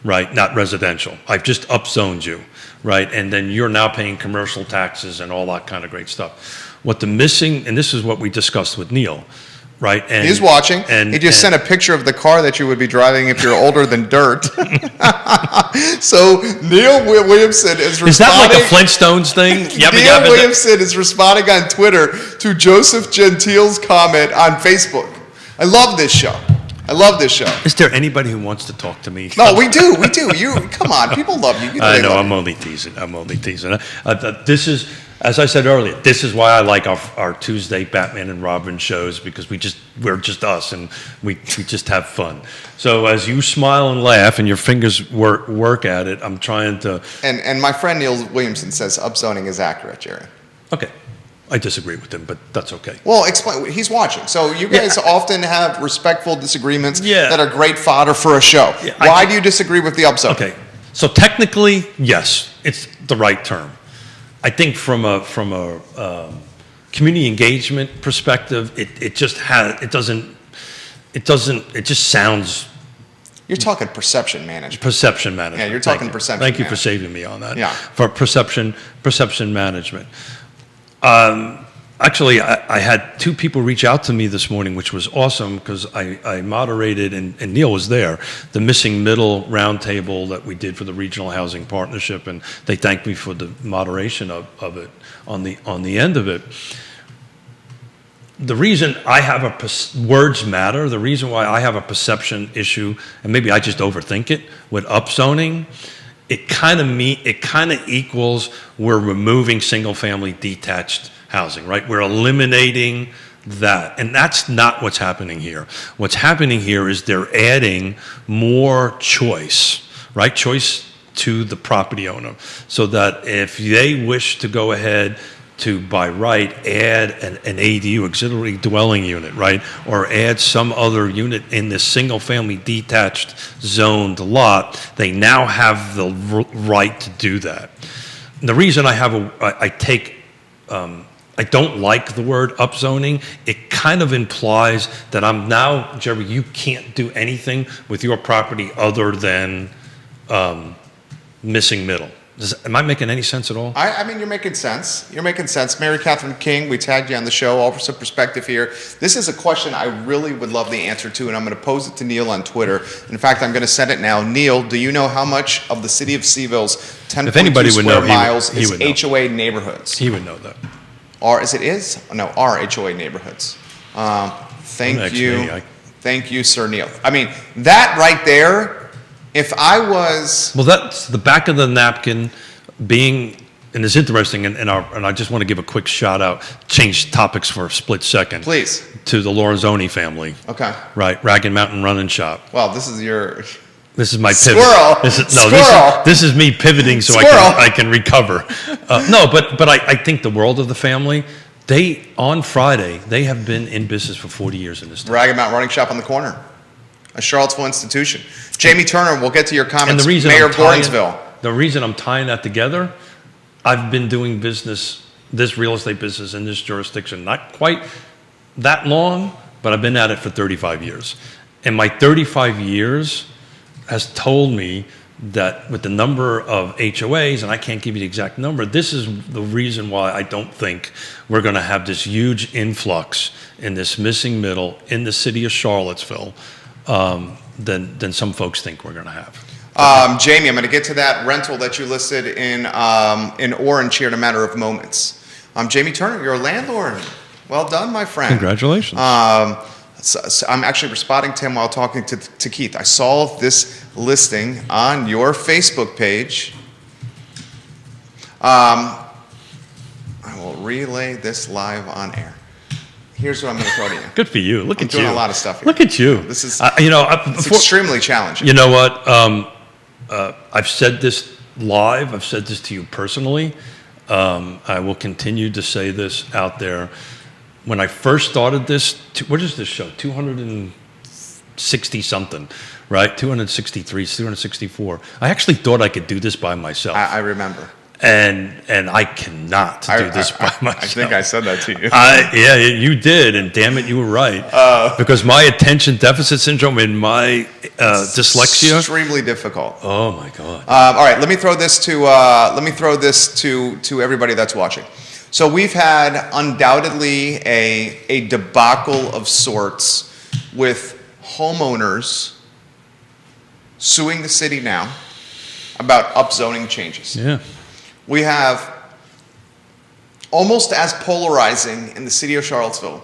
right? Not residential. I've just upzoned you, right? And then you're now paying commercial taxes and all that kind of great stuff. What the missing, and this is what we discussed with Neil, right? And he's watching. He just sent a picture of the car that you would be driving if you're older than dirt. So Neil Williamson is responding. Is that like a Flintstones thing? Neil Williamson is responding on Twitter to Joseph Gentile's comment on Facebook. I love this show. Is there anybody who wants to talk to me? No, we do. You come on, people love you. I know. I'm only teasing. This is, as I said earlier, this is why I like our Tuesday Batman and Robin shows, because we're just us and we just have fun. So as you smile and laugh and your fingers work at it, I'm trying to. And my friend Neil Williamson says upzoning is accurate, Jerry. Okay. I disagree with him, but that's okay. Well, explain. He's watching. So you guys often have respectful disagreements that are great fodder for a show. Yeah, why do you disagree with the upzoning? Okay. So technically, yes, it's the right term. I think from a community engagement perspective, it just sounds. You're talking perception management. Perception management. Yeah, you're talking perception. Thank you for saving me on that. Yeah. For perception management. Actually, I had two people reach out to me this morning, which was awesome because I moderated, and Neil was there, the Missing Middle Roundtable that we did for the Regional Housing Partnership, and they thanked me for the moderation of it on the end of it. The reason I have words matter, the reason why I have a perception issue, and maybe I just overthink it, with upzoning, it kind of equals we're removing single-family detached housing, right? We're eliminating that, and that's not what's happening here. What's happening here is they're adding more choice, right? Choice to the property owner, so that if they wish to go ahead to, by right, add an ADU, auxiliary dwelling unit, right? Or add some other unit in this single-family detached zoned lot, they now have the right to do that. And the reason I don't like the word upzoning, it kind of implies that I'm now, Jerry, you can't do anything with your property other than missing middle. Am I making any sense at all? I mean, you're making sense. Mary Catherine King, we tagged you on the show, offer some perspective here. This is a question I really would love the answer to, and I'm going to pose it to Neil on Twitter. In fact, I'm going to send it now. Neil, do you know how much of the city of Seville's 10.2 square miles is HOA neighborhoods? He would know that. Are HOA neighborhoods. Thank you, Sir Neil. I mean, that right there If I was, Well, that's the back of the napkin being, and it's interesting, and I just want to give a quick shout out, change topics for a split second. please. To the Lorenzoni family. Okay. Right, Ragged Mountain Run and Shop. Well, this is your This is my pivot. Squirrel. Squirrel. This is me pivoting so I can recover. No, but I think the world of the family, on Friday, they have been in business for 40 years in this town. Ragged Mountain Running Shop on the corner, a Charlottesville institution. Jamie Turner, we'll get to your And comments. the reason Mayor of Gordonsville. The reason I'm tying that together, I've been doing business, this real estate business in this jurisdiction, not quite that long, but I've been at it for 35 years. And my 35 years has told me that with the number of HOAs, and I can't give you the exact number, this is the reason why I don't think we're going to have this huge influx in this missing middle in the city of Charlottesville than some folks think we're going to have. Jamie, I'm going to get to that rental that you listed in Orange here in a matter of moments. Jamie Turner, you're a landlord. Well done, my friend. Congratulations. So I'm actually responding to him while talking to Keith. I saw this listing on your Facebook page. I will relay this live on air. Here's what I'm going to throw to you. Good for you. Look I'm at you. doing a lot of stuff here. Look at you. This is it's extremely challenging. You know what? I've said this live. I've said this to you personally. I will continue to say this out there. When I first started this, what is this show? 260 something, right? 263, 264. I actually thought I could do this by myself. I remember. And I cannot do this by myself. I think I said that to you. Yeah, you did, and damn it, you were right. Because my attention deficit syndrome and my dyslexia. Extremely difficult. Oh my God. All right, let me throw this to everybody that's watching. So we've had undoubtedly a debacle of sorts with homeowners suing the city now about upzoning changes. Yeah. We have almost as polarizing in the city of Charlottesville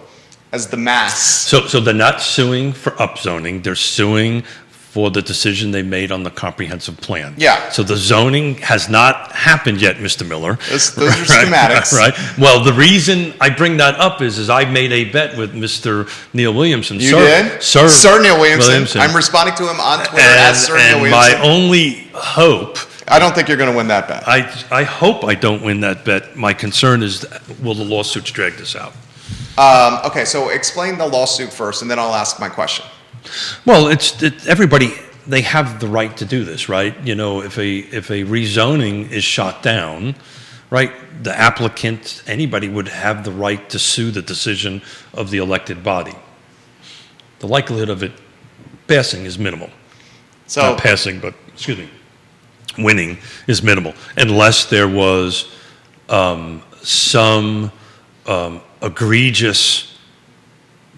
as the mass. So they're not suing for upzoning. They're suing for the decision they made on the comprehensive plan. Yeah. So the zoning has not happened yet, Mr. Miller. Those are schematics. Right. Well, the reason I bring that up is I made a bet with Mr. Neil Williamson. You did? Sir Neil Williamson. I'm responding to him on Twitter as Sir Neil Williamson. My only hope... I don't think you're going to win that bet. I hope I don't win that bet. My concern is, will the lawsuits drag this out? Okay, so explain the lawsuit first, and then I'll ask my question. Well, everybody, they have the right to do this, right? You know, if a rezoning is shot down, right, the applicant, anybody would have the right to sue the decision of the elected body. The likelihood of it passing is minimal. So, not passing, but, excuse me, winning is minimal, unless there was some egregious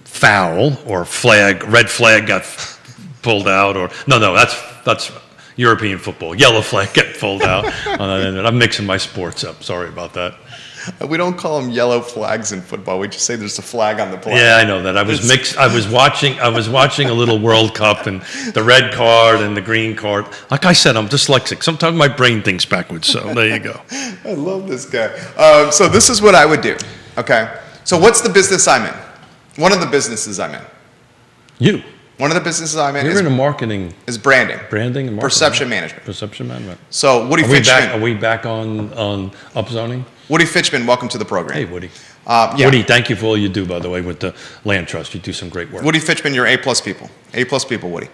foul or red flag got pulled out, or no, that's European football. Yellow flag got pulled out. I'm mixing my sports up. Sorry about that. We don't call them yellow flags in football. We just say there's a flag on the play. Yeah, I know that. I was watching a little World Cup, and the red card and the green card. Like I said, I'm dyslexic. Sometimes my brain thinks backwards. So there you go. I love this guy. So this is what I would do. Okay. So what's the business I'm in? One of the businesses I'm in. You. One of the businesses I'm in You're in marketing. Is branding. Branding and marketing. Perception management. Perception management. So Woody Fitchman. Are we back on upzoning? Woody Fitchman, welcome to the program. Hey, Woody. Yeah. Woody, thank you for all you do, by the way, with the Land Trust. You do some great work. Woody Fitchman, you're A-plus people. A-plus people, Woody.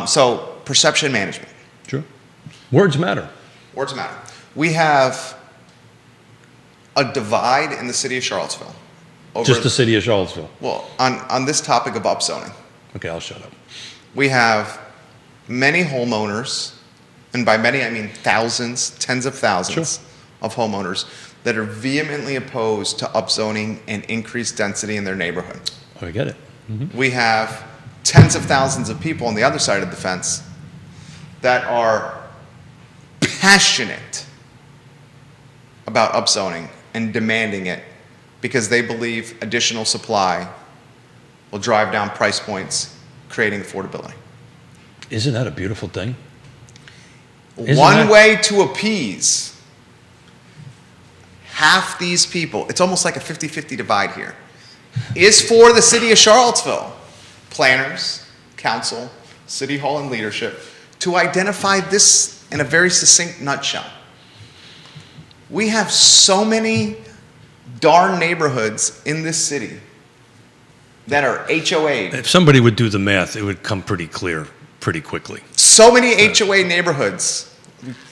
So perception management. Sure. Words matter. Words matter. We have a divide in the city of Charlottesville. Just the city of Charlottesville. Well, on this topic of upzoning. Okay, I'll shut up. We have many homeowners, and by many I mean thousands, tens of thousands of homeowners that are vehemently opposed to upzoning and increased density in their neighborhood. I get it. Mm-hmm. We have tens of thousands of people on the other side of the fence that are passionate about upzoning and demanding it because they believe additional supply will drive down price points, creating affordability. Isn't that a beautiful thing? One way to appease half these people, it's almost like a 50-50 divide here, is for the city of Charlottesville, planners, council, city hall, and leadership, to identify this in a very succinct nutshell. We have so many darn neighborhoods in this city that are HOA. If somebody would do the math, it would come pretty clear pretty quickly. So many HOA neighborhoods.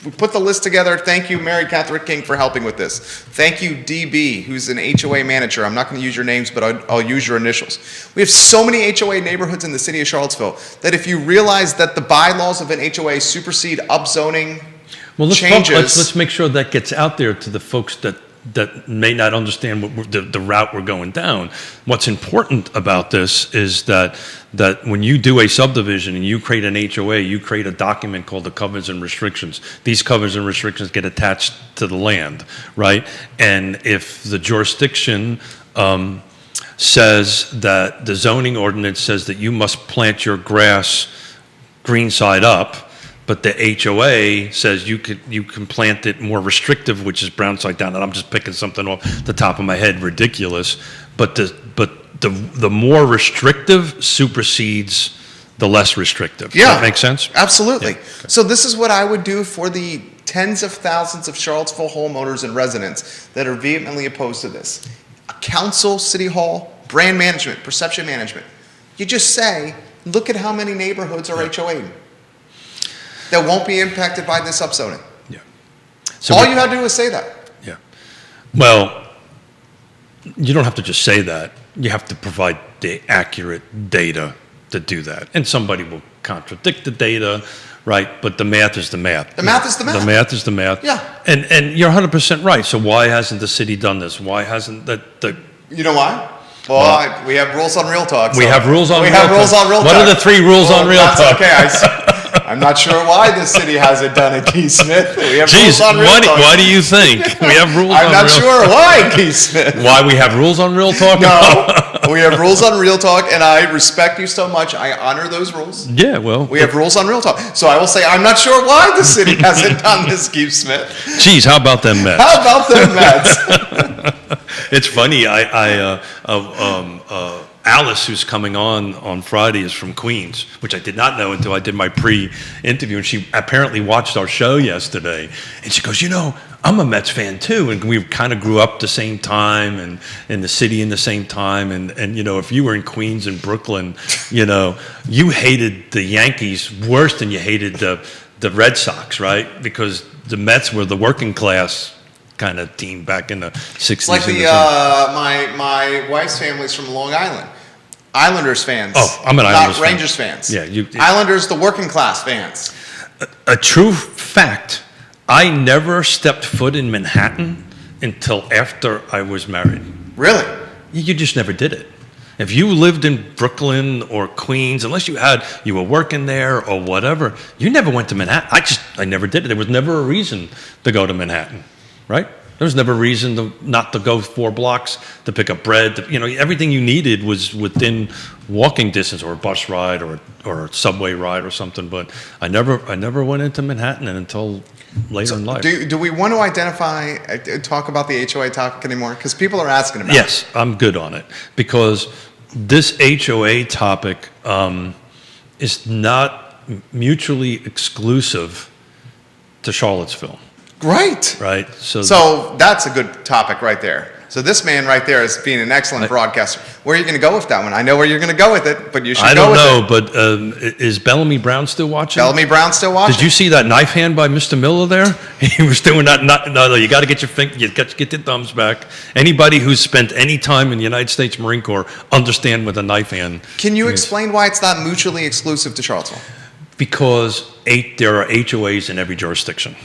We put the list together. Thank you, Mary Catherine King, for helping with this. Thank you, DB, who's an HOA manager. I'm not going to use your names, but I'll use your initials. We have so many HOA neighborhoods in the city of Charlottesville that if you realize that the bylaws of an HOA supersede upzoning changes. Let's make sure that gets out there to the folks that may not understand the route we're going down. What's important about this is that when you do a subdivision and you create an HOA, you create a document called the covenants and restrictions. These covenants and restrictions get attached to the land, right? And if the jurisdiction says that the zoning ordinance says that you must plant your grass green side up, but the HOA says you can plant it more restrictive, which is brown side down. And I'm just picking something off the top of my head, ridiculous. But the more restrictive supersedes the less restrictive. Yeah, Does that make sense? Absolutely. Yeah. Okay. So this is what I would do for the tens of thousands of Charlottesville homeowners and residents that are vehemently opposed to this. A council, city hall, brand management, perception management. You just say, look at how many neighborhoods are HOA that won't be impacted by this upzoning. Yeah. So all you have to do is say that. Yeah. Well, you don't have to just say that. You have to provide the accurate data to do that. And somebody will contradict the data, right? But the math is the math. The math is the math. The math is the math. Yeah. And you're 100% right. So why hasn't the city done this? Why hasn't the You know why? Well, we have rules on Real Talk. we have rules on we Real have Talk. rules on Real Talk. What are the 3 rules on Real that's Talk? Okay, I'm not sure why the city hasn't done it, Keith Smith. We have Jeez, rules on Real Talk. why do you think we have rules on I'm not Real sure why, Keith Smith. Why we have rules on Real Talk? No, we have rules on Real Talk, and I respect you so much. I honor those rules. Yeah, well. We have rules on Real Talk. So I will say I'm not sure why the city hasn't done this, Keith Smith. Geez, how about them Mets? How about them Mets? It's funny. Alice, who's coming on Friday, is from Queens, which I did not know until I did my pre-interview, and she apparently watched our show yesterday, and she goes, I'm a Mets fan too, and we kind of grew up the same time, and in the city in the same time, and if you were in Queens and Brooklyn, you hated the Yankees worse than you hated the Red Sox, right? Because the Mets were the working class kind of team back in the 60s. It's like my wife's family's from Long Island. Islanders fans. Oh, I'm an Islanders fan. Not Rangers fans. Yeah, Islanders, the working class fans. A true fact, I never stepped foot in Manhattan until after I was married. Really? You just never did it. If you lived in Brooklyn or Queens, unless you were working there or whatever, you never went to Manhattan. I never did it. There was never a reason to go to Manhattan. Right? There was never a reason not to go 4 blocks to pick up bread. Everything you needed was within walking distance, or a bus ride, or a subway ride, or something. But I never went into Manhattan until later in life. Do we want to talk about the HOA topic anymore? Because people are asking about it. Yes, I'm good on it, because this HOA topic is not mutually exclusive to Charlottesville. Right. Right. So that's a good topic right there. So this man right there is being an excellent broadcaster. Where are you going to go with that one? I know where you're going to go with it, but you should go with it. I don't know, but is Bellamy Brown still watching? Bellamy Brown still watching? Did you see that knife hand by Mr. Miller there? He was doing that. No, you got to get you got to get your thumbs back. Anybody who's spent any time in the United States Marine Corps understand what a knife hand. Can you explain why it's not mutually exclusive to Charlottesville? Because there are HOAs in every jurisdiction.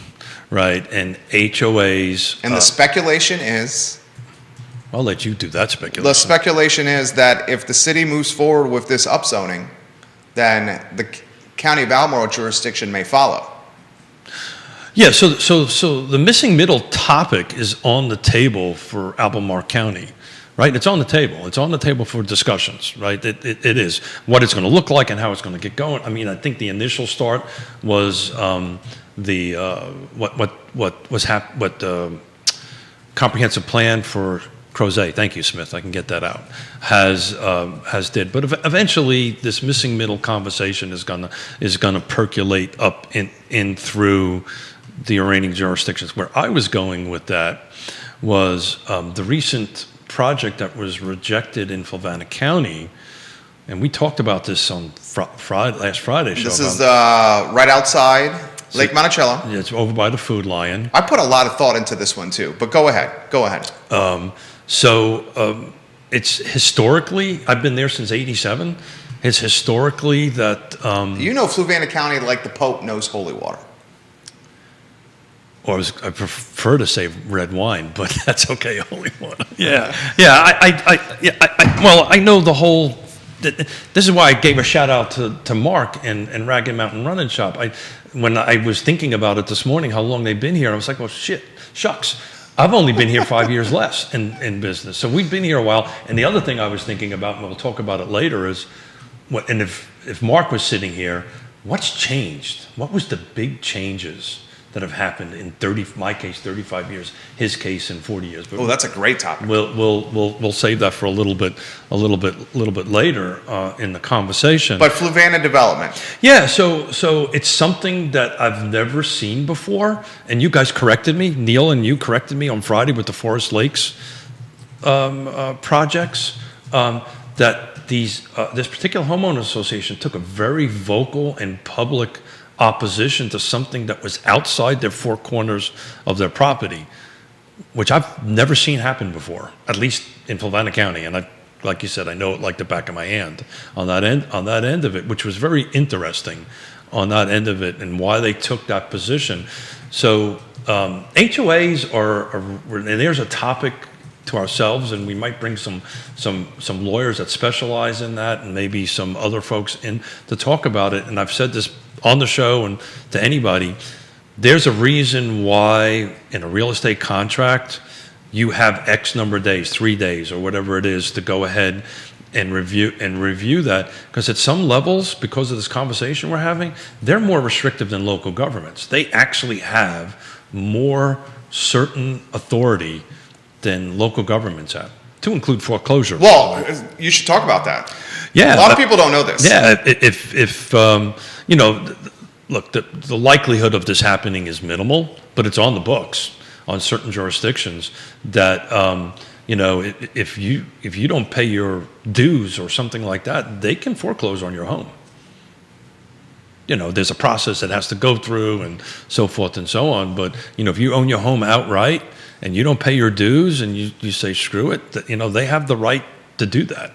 Right, and HOAs... And the speculation is... I'll let you do that speculation. The speculation is that if the city moves forward with this upzoning, then the County of Albemarle jurisdiction may follow. Yeah, so the missing middle topic is on the table for Albemarle County, right? It's on the table. It's on the table for discussions, right? It is what it's going to look like and how it's going to get going. I mean, I think the initial start was comprehensive plan for Crozet. Thank you, Smith. I can get that out. Has did, but eventually this missing middle conversation is gonna percolate up in through the remaining jurisdictions. Where I was going with that was the recent project that was rejected in Fluvanna County, and we talked about this on last Friday's show. This is right outside Lake Monticello. Yeah, it's over by the Food Lion. I put a lot of thought into this one too, but go ahead. It's historically, I've been there since '87. It's historically that. You know, Fluvanna County, like the Pope, knows holy water. Or I prefer to say red wine, but that's okay, holy water. Yeah. Well, I know the whole. This is why I gave a shout out to Mark and Ragged Mountain Running Shop. When I was thinking about it this morning, how long they've been here, I was like, well, shucks. I've only been here 5 years less in business. So we've been here a while. And the other thing I was thinking about, and we'll talk about it later, is if Mark was sitting here, what's changed? What was the big changes that have happened in my case, 35 years, his case in 40 years? But that's a great topic. We'll save that for a little bit later in the conversation. But Fluvanna development. Yeah, so it's something that I've never seen before, and you guys corrected me, Neil, and you corrected me on Friday with the Forest Lakes projects. That this particular homeowner association took a very vocal and public opposition to something that was outside their four corners of their property, which I've never seen happen before, at least in Fluvanna County. And like you said, I know it like the back of my hand on that end of it, which was very interesting on that end of it and why they took that position. So HOAs and there's a topic to ourselves, and we might bring some lawyers that specialize in that and maybe some other folks in to talk about it. And I've said this on the show and to anybody, there's a reason why in a real estate contract you have X number of days, 3 days or whatever it is, to go ahead and review that, because at some levels, because of this conversation we're having, they're more restrictive than local governments. They actually have more certain authority than local governments have, to include foreclosure. Well, you should talk about that. Yeah, a lot of people don't know this. Yeah, if look, the likelihood of this happening is minimal, but it's on the books on certain jurisdictions that if you don't pay your dues or something like that, they can foreclose on your home. There's a process that has to go through and so forth and so on. But if you own your home outright and you don't pay your dues and you say screw it, they have the right to do that.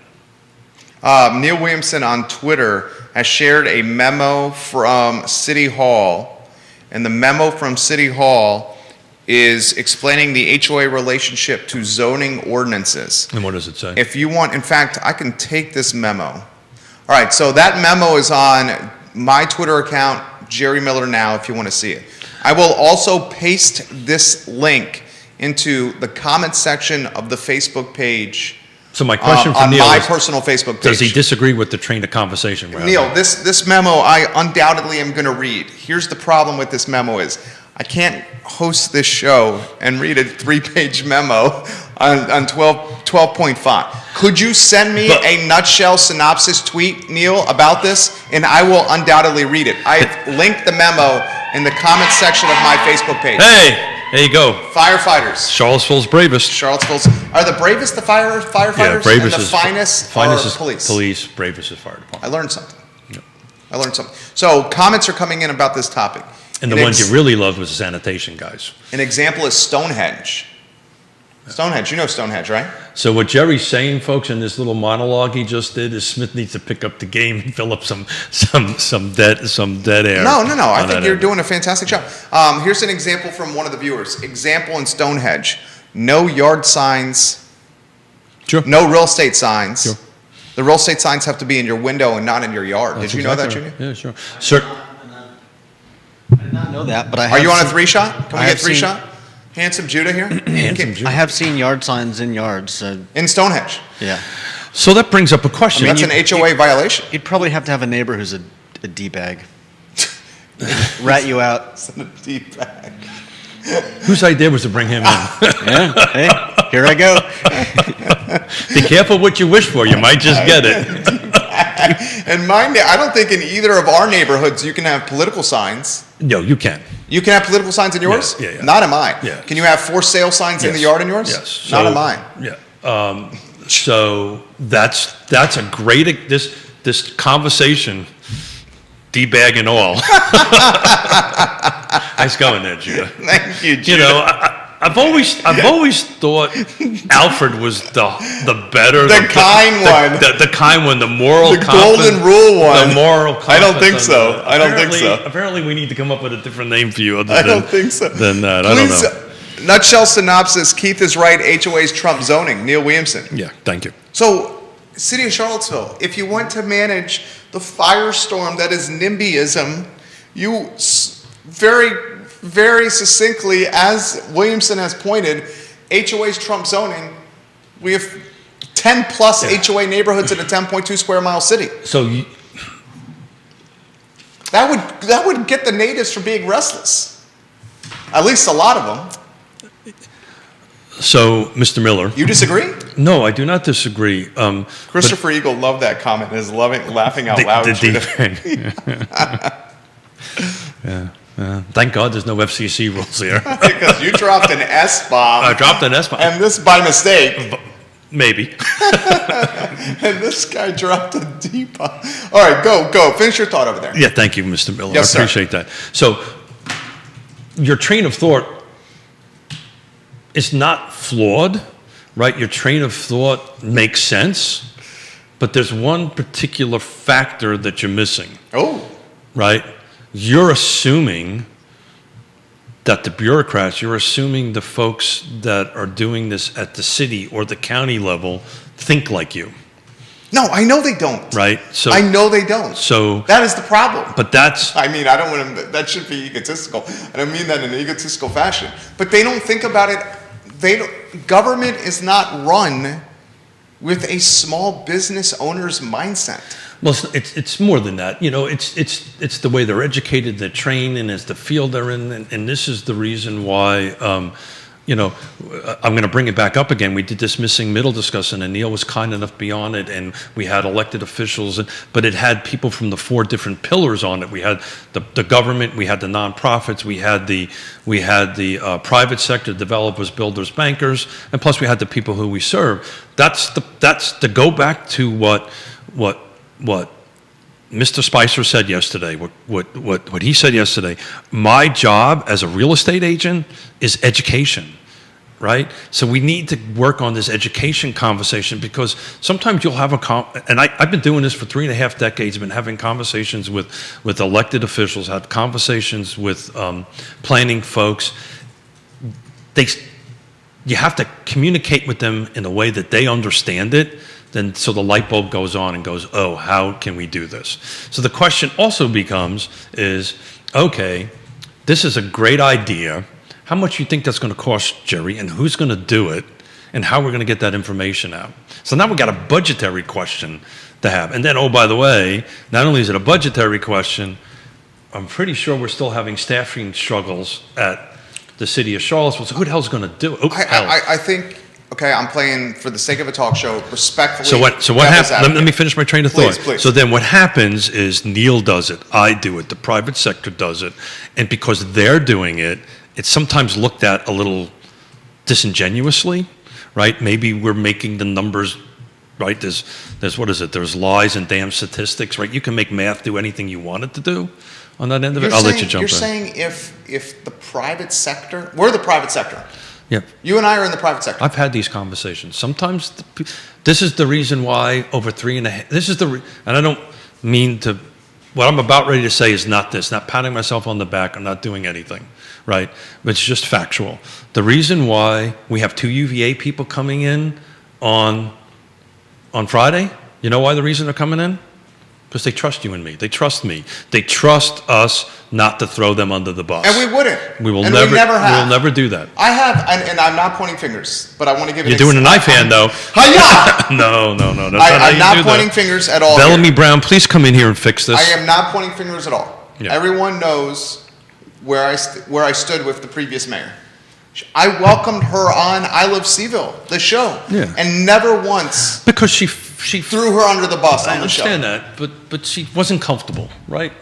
Neil Williamson on Twitter has shared a memo from City Hall, and the memo from City Hall is explaining the HOA relationship to zoning ordinances. And what does it say? If you want, in fact, I can take this memo. All right, so that memo is on my Twitter account, Jerry Miller Now, if you want to see it. I will also paste this link into the comment section of the Facebook page. So my question for on Neil my is, personal Facebook page. does he disagree with the train of conversation we're having? Neil, this memo I undoubtedly am going to read. Here's the problem with this memo is I can't host this show and read a 3-page memo on 12.5. Could you send me a nutshell synopsis tweet, Neil, about this? And I will undoubtedly read it. I've linked the memo in the comment section of my Facebook page. Hey! There you go. Firefighters. Charlottesville's bravest. Charlottesville's are the bravest the firefighters, yeah, bravest and the finest is police. Police, bravest is fire department. I learned something. Yep. I learned something. So comments are coming in about this topic. And the ones you really loved was the sanitation guys. An example is Stonehenge. Stonehenge, you know Stonehenge, right? So what Jerry's saying, folks, in this little monologue he just did, is Smith needs to pick up the game and fill up some dead air. No. I think you're doing a fantastic job. Here's an example from one of the viewers. Example in Stonehenge: no yard signs. Sure. No real estate signs. Sure. The real estate signs have to be in your window and not in your yard. That's Did you know that, exactly Junior? right. Yeah, sure. Sir, I did not know that, but I have Are you on a seen- 3-shot? Can we I get have seen- 3-shot? Handsome Judah here? Handsome Judah. I have seen yard signs in yards. In Stonehenge. Yeah. So that brings up a question. That's an HOA violation. You'd probably have to have a neighbor who's a D-bag. Rat you out. It's in a deep bag. Whose idea was to bring him in? Yeah. Hey, here I go. Be careful what you wish for. You might just get it. And I don't think in either of our neighborhoods you can have political signs. No, you can. You can have political signs in yours? Yeah. Not in mine. Yeah. Can you have for sale signs in the Yes. yard in yours? Yes. Not So- in mine. Yeah. So that's a great this conversation, D-bag and all. Nice going there, Judah. Thank you, Judah. You know, I've always thought Alfred was the better, The kind one. the kind one, the moral, The golden rule one. the moral. I don't think compass so. on that. I don't think so. Apparently, we need to come up with a different name for you. Other I than, don't think so. Than that, I don't Please, know. nutshell synopsis, Keith is right, HOA's Trump zoning, Neil Williamson. Yeah, thank you. So, City of Charlottesville, if you want to manage the firestorm that is NIMBYism, you very, very succinctly, as Williamson has pointed, HOA's Trump zoning, we have 10 plus Yeah. HOA neighborhoods in a 10.2 square mile city. So That would get the natives from being restless. At least a lot of them. Mr. Miller. You disagree? No, I do not disagree. Christopher Eagle loved that comment and is laughing out loud. Judah. Thank God there's no FCC rules here. Because you dropped an S-bomb. I dropped an S-bomb. And this by mistake. Maybe. And this guy dropped a D-bomb. All right, go. Finish your thought over there. Yeah, thank you, Mr. Miller. Yes, I appreciate that. So, your train of thought is not flawed, right? Your train of thought makes sense, but there's one particular factor that you're missing, Oh, right? You're assuming that the bureaucrats, you're assuming the folks that are doing this at the city or the county level think like you, no, I know they don't. right? So, I know they don't. so, That is the problem. but that's, I mean, I don't want to, that should be egotistical. I don't mean that in an egotistical fashion. But they don't think about it. Government is not run with a small business owner's mindset. well, it's more than that. You know, it's the way they're educated, they're trained, and it's the field they're in. And this is the reason why, you know, I'm going to bring it back up again. We did this missing middle discussion, and Neil was kind enough to be on it, and we had elected officials, but it had people from the 4 different pillars on it. We had the government, we had the nonprofits, we had the private sector, developers, builders, bankers, and plus we had the people who we serve. That's to go back to what Mr. Spicer said yesterday, what he said yesterday. My job as a real estate agent is education, right? So we need to work on this education conversation, because sometimes you'll have and I've been doing this for 3.5 decades, been having conversations with elected officials, had conversations with planning folks. You have to communicate with them in a way that they understand it. Then so the light bulb goes on and goes, oh, how can we do this? So the question also becomes is, okay, this is a great idea. How much do you think that's going to cost, Jerry, and who's going to do it, and how we're going to get that information out? So now we've got a budgetary question to have. And then, oh, by the way, not only is it a budgetary question, I'm pretty sure we're still having staffing struggles at the city of Charlottesville. So who the hell's going to do it? I think, okay, I'm playing for the sake of a talk show, respectfully. So what devil's happens? Let advocate. me finish my train of thought. Please. So then what happens is Neil does it, I do it, the private sector does it, and because they're doing it, it's sometimes looked at a little disingenuously, right? Maybe we're making the numbers right. There's what is it? There's lies and damn statistics, right? You can make math do anything you want it to do on that end of it. I'll let you jump in. You're saying if the private sector, we're the private sector. Yeah. You and I are in the private sector. I've had these conversations. Sometimes this is the reason why over 3.5. This is and I don't mean to. What I'm about ready to say is not this. Not patting myself on the back. I'm not doing anything, right? But it's just factual. The reason why we have 2 UVA people coming in on Friday. You know why the reason they're coming in? Because they trust you and me. They trust me. They trust us not to throw them under the bus. And we wouldn't. We will and never. We never have. We will never do that. I have, and I'm not pointing fingers, but I want to give. You're doing a knife hand though. Hi-ya! No. That's not how I'm you not do pointing that. fingers at all. Bellamy here. Brown, please come in here and fix this. I am not pointing fingers at all. Yeah. Everyone knows where I stood with the previous mayor. I welcomed her on I Love Seville, the show, Yeah. and never once Because she threw her under the bus I on the show. understand that, but she wasn't comfortable, right?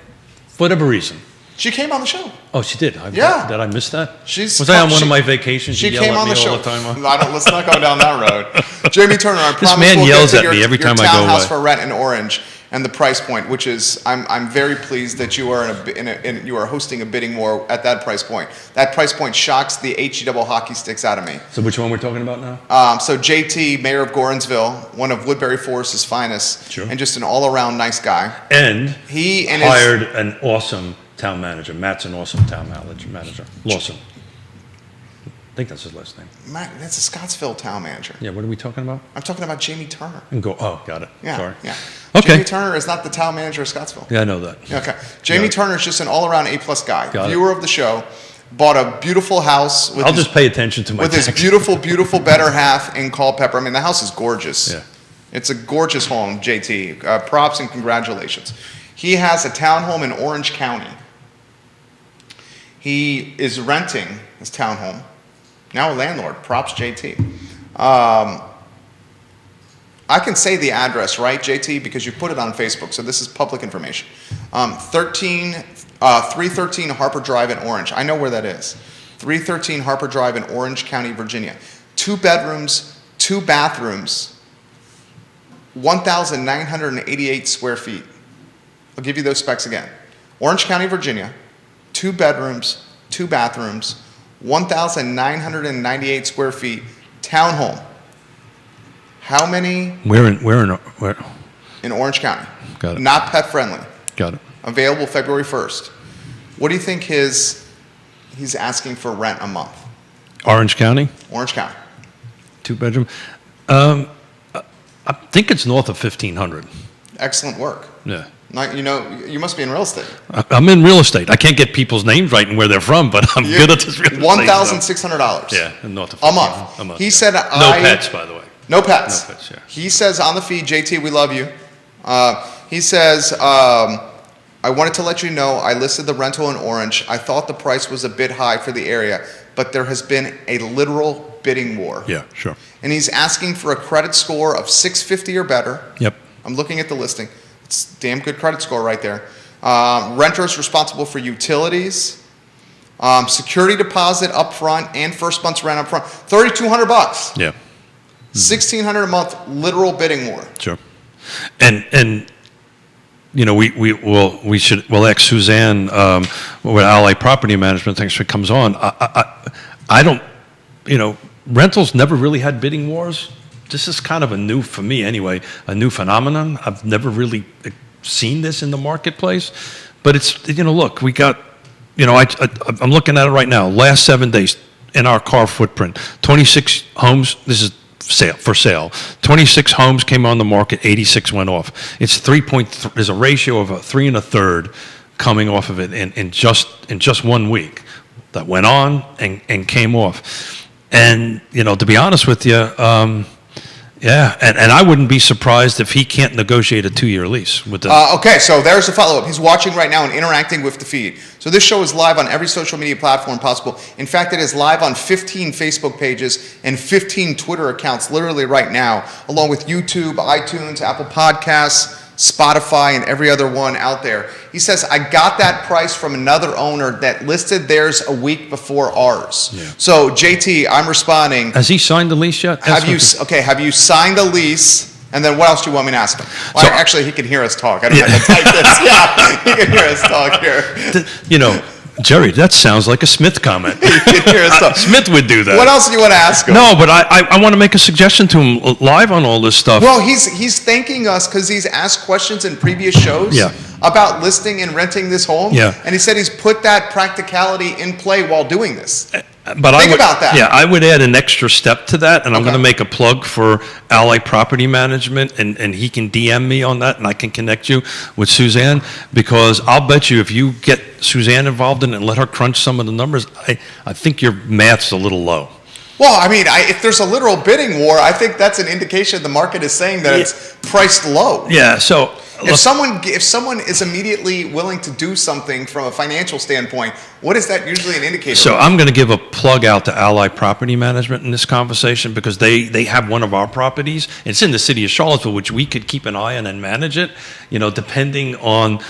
For whatever reason. She came on the show. Oh, she did. Yeah. Did I miss that? She's Was I on one she- of my vacations? She You yell came at on me the all show. the time? Let's not go down that road. Jamie Turner, I promise man we'll yells get to at me your, every your time I go townhouse away. for rent in Orange and the price point, which is I'm very pleased that you are you are hosting a bidding war at that price point. That price point shocks the HE double hockey sticks out of me. So which one we're talking about now? So JT, mayor of Gordonsville, one of Woodbury Forest's finest, Sure. and just an all-around nice guy. And He and hired an awesome town manager. Matt's an awesome town manager. Lawson. I think that's his last name. Matt, that's a Scottsville town manager. Yeah, what are we talking about? I'm talking about Jamie Turner. And go. Oh, got it. Yeah, Sorry. yeah. Okay. Jamie Turner is not the town manager of Scottsville. Yeah, I know that. Okay. Jamie Yeah. Turner is just an all-around A-plus guy. Got it. Viewer of the show, bought a beautiful house with I'll his, just pay attention to my with his taxes. beautiful better half in Culpeper. I mean, the house is gorgeous. Yeah. It's a gorgeous home, JT. Props and congratulations. He has a townhome in Orange County. He is renting his townhome. Now a landlord. Props, JT. I can say the address, right, JT, because you put it on Facebook, so this is public information. 313 Harper Drive in Orange. I know where that is. 313 Harper Drive in Orange County, Virginia. 2 bedrooms, 2 bathrooms, 1,988 square feet. I'll give you those specs again. Orange County, Virginia. 2 bedrooms, 2 bathrooms, 1,998 square feet, townhome. How many Where? in Orange County? Got it. Not pet friendly. Got it. Available February 1st. What do you think he's asking for rent a month? Orange County, Orange County. 2-bedroom. I think it's north of 1,500. Excellent work. Yeah. Like, you must be in real estate. I'm in real estate. I can't get people's names right and where they're from, but I'm good at this real estate stuff. $1,600. Yeah, north of A month. 1,500. He said, no pets, by the way. No pets. No pets, yeah. He says on the feed, JT, we love you. He says, I wanted to let you know I listed the rental in Orange. I thought the price was a bit high for the area, but there has been a literal bidding war. Yeah, sure. And he's asking for a credit score of 650 or better. Yep. I'm looking at the listing. It's a damn good credit score right there. Renter is responsible for utilities, security deposit up front, and first month's rent up front. $3,200. Yeah, $1,600 a month, literal bidding war. sure. And we'll ask Suzanne with Ally Property Management. Thanks for comes on. I don't, rentals never really had bidding wars. This is kind of for me anyway, a new phenomenon. I've never really seen this in the marketplace, but it's, look, we got, I'm looking at it right now. Last 7 days in our car footprint, 26 homes. This is for sale. 26 homes came on the market, 86 went off. It's 3.3. There's a ratio of 3 1/3 coming off of it in just 1 week that went on and came off. And to be honest with you, yeah, and I wouldn't be surprised if he can't negotiate a 2-year lease with the. Okay, so there's the follow-up. He's watching right now and interacting with the feed. So this show is live on every social media platform possible. In fact, it is live on 15 Facebook pages and 15 Twitter accounts literally right now, along with YouTube, iTunes, Apple Podcasts, Spotify, and every other one out there. He says, I got that price from another owner that listed theirs a week before ours. Yeah. So, JT, I'm responding. Has he signed the lease yet? Have you signed a lease? And then what else do you want me to ask him? Well, So- actually, he can hear us talk. I don't have to type this. Yeah, he can hear us talk here. Jerry, that sounds like a Smith comment. He can hear us talk. Smith would do that. What else do you want to ask him? No, but I want to make a suggestion to him live on all this stuff. Well, he's thanking us because he's asked questions in previous shows Yeah. about listing and renting this home. Yeah. And he said he's put that practicality in play while doing this. But Think about that. Yeah, I would add an extra step to that, and I'm Okay. going to make a plug for Ally Property Management, and he can DM me on that, and I can connect you with Suzanne, because I'll bet you if you get Suzanne involved in it and let her crunch some of the numbers, I think your math's a little low. Well, I mean, if there's a literal bidding war, I think that's an indication the market is saying that it's priced low. Yeah, so If someone is immediately willing to do something from a financial standpoint, what is that usually an indicator? So of? I'm going to give a plug out to Ally Property Management in this conversation, because they have one of our properties. It's in the city of Charlottesville, which we could keep an eye on and manage it, depending on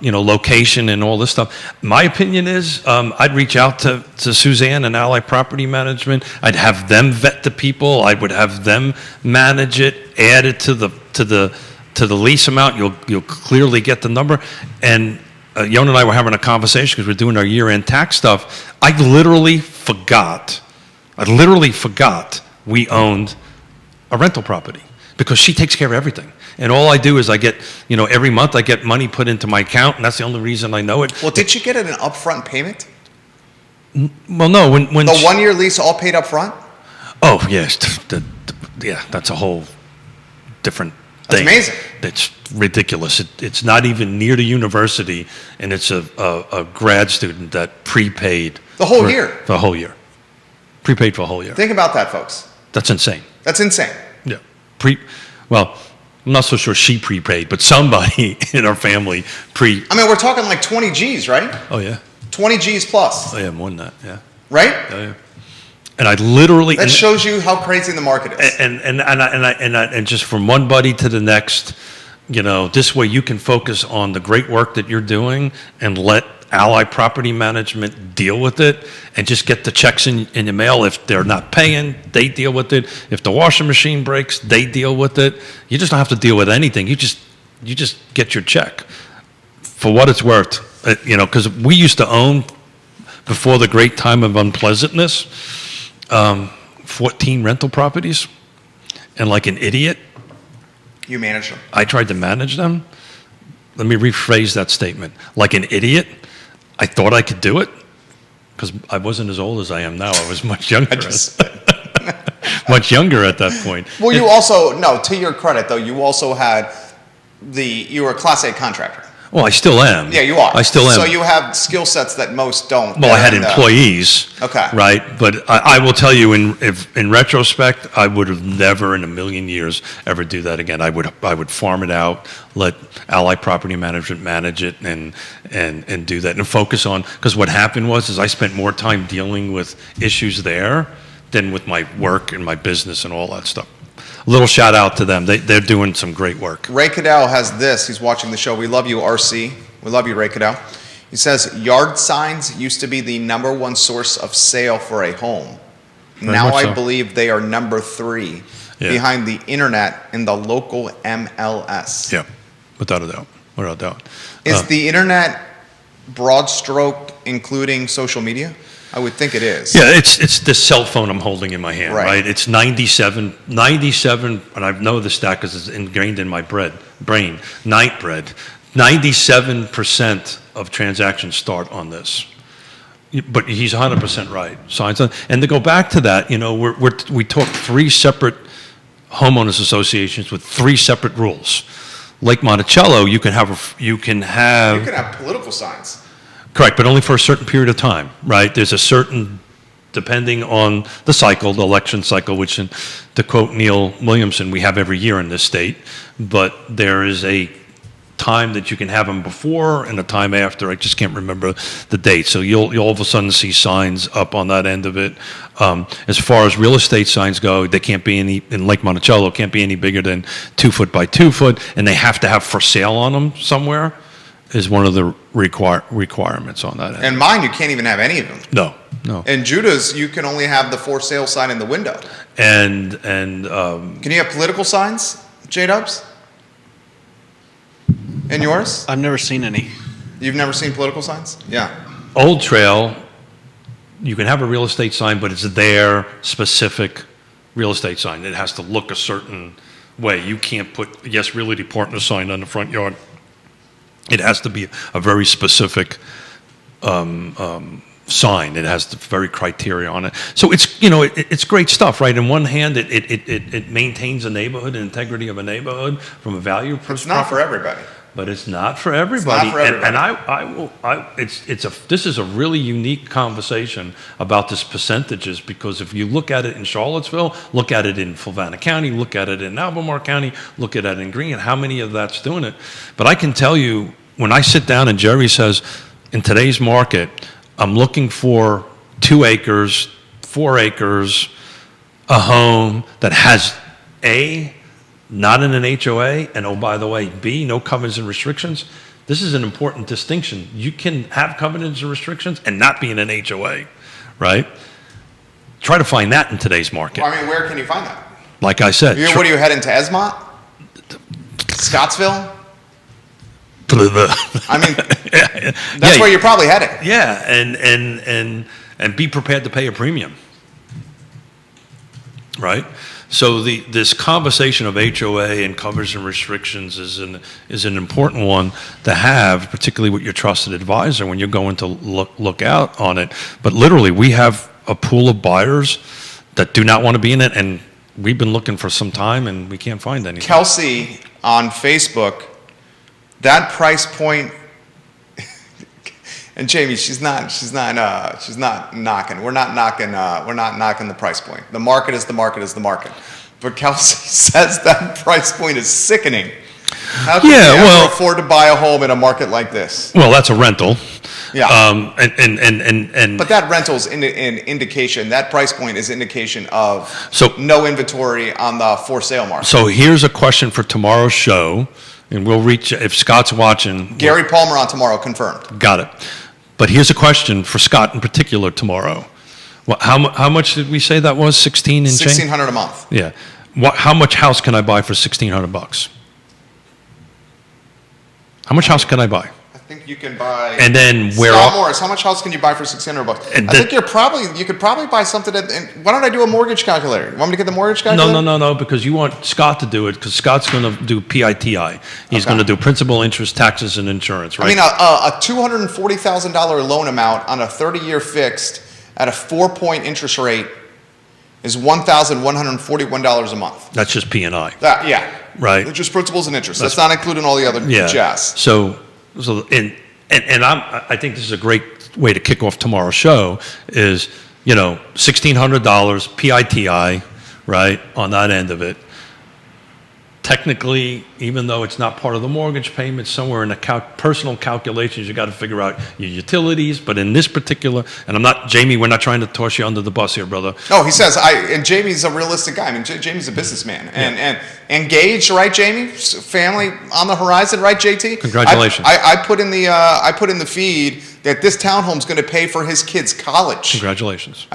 location and all this stuff. My opinion is I'd reach out to Suzanne and Ally Property Management. I'd have them vet the people. I would have them manage it, add it to the lease amount. You'll clearly get the number. And Yon and I were having a conversation because we're doing our year-end tax stuff. I literally forgot we owned a rental property, because she takes care of everything. And all I do is I get, every month I get money put into my account, and that's the only reason I know it. Well, did you get an upfront payment? Well, no, when The 1-year lease all paid up front? Oh, yes. Yeah, that's a whole different That's thing. amazing. It's ridiculous. It's not even near the university, and it's a grad student that prepaid. The whole year? The whole year. Prepaid for a whole year. Think about that, folks. That's insane. That's insane. Yeah. Well, I'm not so sure she prepaid, but somebody in our family I mean, we're talking like 20 G's, right? Oh, yeah. 20 G's plus, Oh, yeah, more than that, yeah. right? Oh, yeah. And I literally... That shows you how crazy the market is. And just from one buddy to the next, this way you can focus on the great work that you're doing and let Ally Property Management deal with it, and just get the checks in your mail. If they're not paying, they deal with it. If the washing machine breaks, they deal with it. You just don't have to deal with anything. You just get your check. For what it's worth, because we used to own, before the great time of unpleasantness, 14 rental properties, and like an idiot, You manage them. I tried to manage them. Let me rephrase that statement. Like an idiot, I thought I could do it, because I wasn't as old as I am now. I was much younger. Much younger at that point. Well, you also, no, to your credit though, you also had you were a Class A contractor. Well, I still am. Yeah, you are. I still am. So you have skill sets that most don't. Well, I had And, employees. Okay. Right, but I will tell you, in retrospect, I would have never in a million years ever do that again. I would farm it out, let Ally Property Management manage it, and do that, and focus on, because what happened was I spent more time dealing with issues there than with my work and my business and all that stuff. A little shout out to them. They're doing some great work. Ray Cadell has this. He's watching the show. We love you, RC. We love you, Ray Cadell. He says, yard signs used to be the #1 source of sale for a home. Very Now much I so. believe they are number 3 behind the internet in the local MLS. Yeah, without a doubt. Without a doubt. Is the internet broad stroke including social media? I would think it is. Yeah, it's the cell phone I'm holding in my hand, Right. right? It's 97, and I know the stat because it's ingrained in my brain, night bread. 97% of transactions start on this. But he's 100% right. Signs on, and to go back to that, we talk 3 separate homeowners associations with 3 separate rules. Lake Monticello, you can have You can have political signs. correct, but only for a certain period of time, right? There's a certain, depending on the cycle, the election cycle, which, to quote Neil Williamson, we have every year in this state, but there is a time that you can have them before and a time after. I just can't remember the date. So you'll all of a sudden see signs up on that end of it. As far as real estate signs go, they can't be in Lake Monticello, can't be any bigger than 2 foot by 2 foot, and they have to have for sale on them somewhere. Is one of the requirements on that end. And mine, you can't even have any of them. No. In Judah's, you can only have the for sale sign in the window. And Can you have political signs, J-Dubs? In yours? I've never seen any. You've never seen political signs? Yeah. Old Trail, you can have a real estate sign, but it's their specific real estate sign. It has to look a certain way. You can't put, yes, Realty Partner sign on the front yard. It has to be a very specific sign. It has the very criteria on it. So it's it's great stuff, right? On one hand, it maintains a neighborhood, an integrity of a neighborhood from a value perspective. It's not for everybody. But it's not for everybody. It's not for And this is a really unique conversation about this percentages, because if you look at it in Charlottesville, look at it in Fluvanna County, look at it in Albemarle County, look at it in Greene, how many of that's doing it? But I can tell you, when I sit down and Jerry says, in today's market, I'm looking for 2 acres, 4 acres, a home that has not in an HOA, and oh, by the way, B, no covenants and restrictions. This is an important distinction. You can have covenants and restrictions and not be in an HOA, right? Try to find that in today's market. Well, I mean, where can you find that? Like I said. What are you heading to Esmont? Scottsville? I mean, that's where you're probably heading. Yeah, and be prepared to pay a premium, right? So this conversation of HOA and covers and restrictions is an important one to have, particularly with your trusted advisor when you're going to look out on it. But literally, we have a pool of buyers that do not want to be in it, and we've been looking for some time, and we can't find anything. Kelsey on Facebook, that price point. And Jamie, she's not knocking. We're not knocking the price point. The market is the market is the market. But Kelsey says that price point is sickening. How can you ever afford to buy a home in a market like this? Well, that's a rental. Yeah. And but that rental's an indication. That price point is indication of no inventory on the for sale market. So here's a question for tomorrow's show, and we'll reach if Scott's watching. Gary Palmer on tomorrow, confirmed. Got it. But here's a question for Scott in particular tomorrow. Well, how much did we say that was? 16 and change? $1,600 a month. Yeah. How much house can I buy for $1,600? How much house can I buy? I think you can buy. And then Scott Morris, how much house can you buy for $1,600? I think you could probably buy something. Why don't I do a mortgage calculator? You want me to get the mortgage calculator? No, because you want Scott to do it, because Scott's going to do PITI. He's going to do principal, interest, taxes, and insurance, right? I mean, a $240,000 loan amount on a 30-year fixed at a 4-point interest rate is $1,141 a month. That's just P&I. Yeah. Right. It's just principals and interest. That's not including all the other jazz. So I think this is a great way to kick off tomorrow's show is, $1,600 PITI, right, on that end of it. Technically, even though it's not part of the mortgage payment, somewhere in the personal calculations, you got to figure out your utilities. But in this particular, and Jamie, we're not trying to toss you under the bus here, brother. No, he says, and Jamie's a realistic guy. I mean, Jamie's a businessman and engaged, right, Jamie? Family on the horizon, right, JT? Congratulations. I put in the feed that this townhome's going to pay for his kid's college. Congratulations.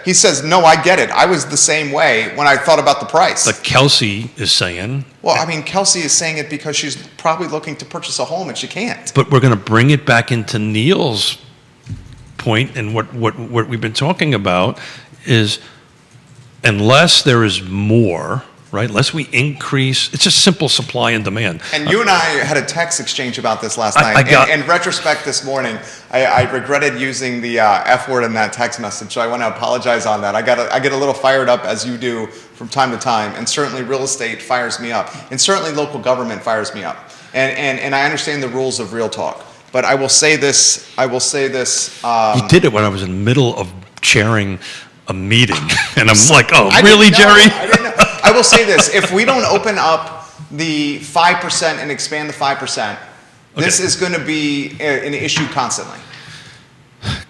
He says, no, I get it. I was the same way when I thought about the price. But Kelsey is saying. Well, I mean, Kelsey is saying it because she's probably looking to purchase a home and she can't. But we're going to bring it back into Neil's point, and what we've been talking about is unless there is more, right? Unless we increase, it's just simple supply and demand. And you and I had a text exchange about this last night. In retrospect this morning, I regretted using the F word in that text message, so I want to apologize on that. I get a little fired up, as you do from time to time, and certainly real estate fires me up, and certainly local government fires me up. And I understand the rules of real talk. But I will say this. You did it when I was in the middle of chairing a meeting, and I'm like, oh, really, Jerry? I didn't know. I will say this. If we don't open up the 5% and expand the 5%, this is going to be an issue constantly.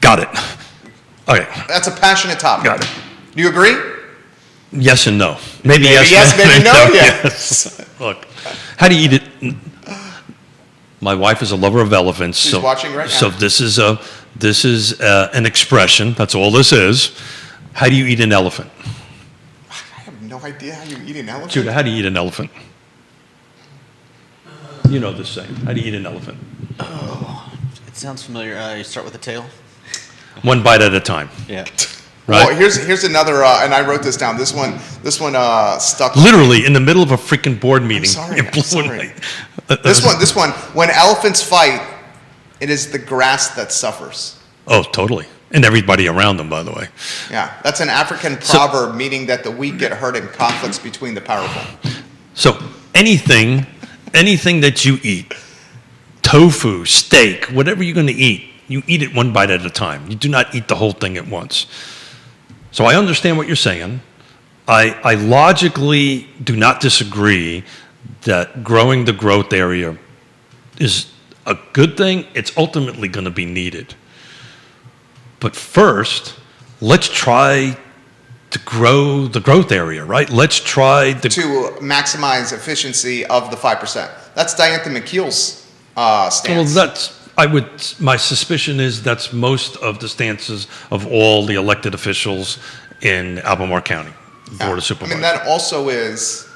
Got it. Okay. That's a passionate topic. Got it. Do you agree? Yes and no. Maybe yes, maybe no, yes. Look, how do you eat it? My wife is a lover of elephants. She's watching right now. So this is an expression. That's all this is. How do you eat an elephant? I have no idea how you eat an elephant. Judah, how do you eat an elephant? You know this saying. How do you eat an elephant? Oh, it sounds familiar. You start with the tail. One bite at a time. Yeah. Right. Well, here's another, and I wrote this down. This one stuck. Literally in the middle of a freaking board meeting. I'm sorry. This one. When elephants fight, it is the grass that suffers. Oh, totally. and everybody around them, by the way. Yeah, that's an African proverb, meaning that the weak get hurt in conflicts between the powerful. So anything that you eat, tofu, steak, whatever you're going to eat, you eat it one bite at a time. You do not eat the whole thing at once. So I understand what you're saying. I logically do not disagree that growing the growth area is a good thing. It's ultimately going to be needed. But first, let's try to grow the growth area, right? Let's try To maximize efficiency of the 5%. That's Diantha McKeel's Well, stance. my suspicion is that's most of the stances of all the elected officials in Albemarle County, Board of I Supervisors. mean, that also is,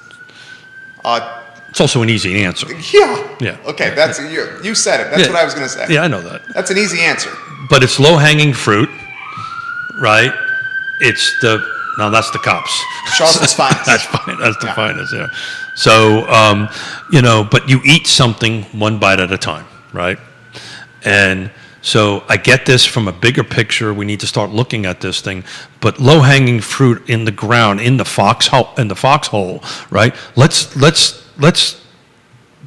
It's also an easy answer. yeah. Yeah. Okay, that's you said it. That's Yeah. what I was going to say. Yeah, I know that. That's an easy answer. But it's low-hanging fruit, right? Now that's the cops. Charleston's finest. That's fine. That's the Yeah. finest, yeah. So, but you eat something one bite at a time, right? And so I get this from a bigger picture. We need to start looking at this thing. But low-hanging fruit in the ground, in the foxhole, right? Let's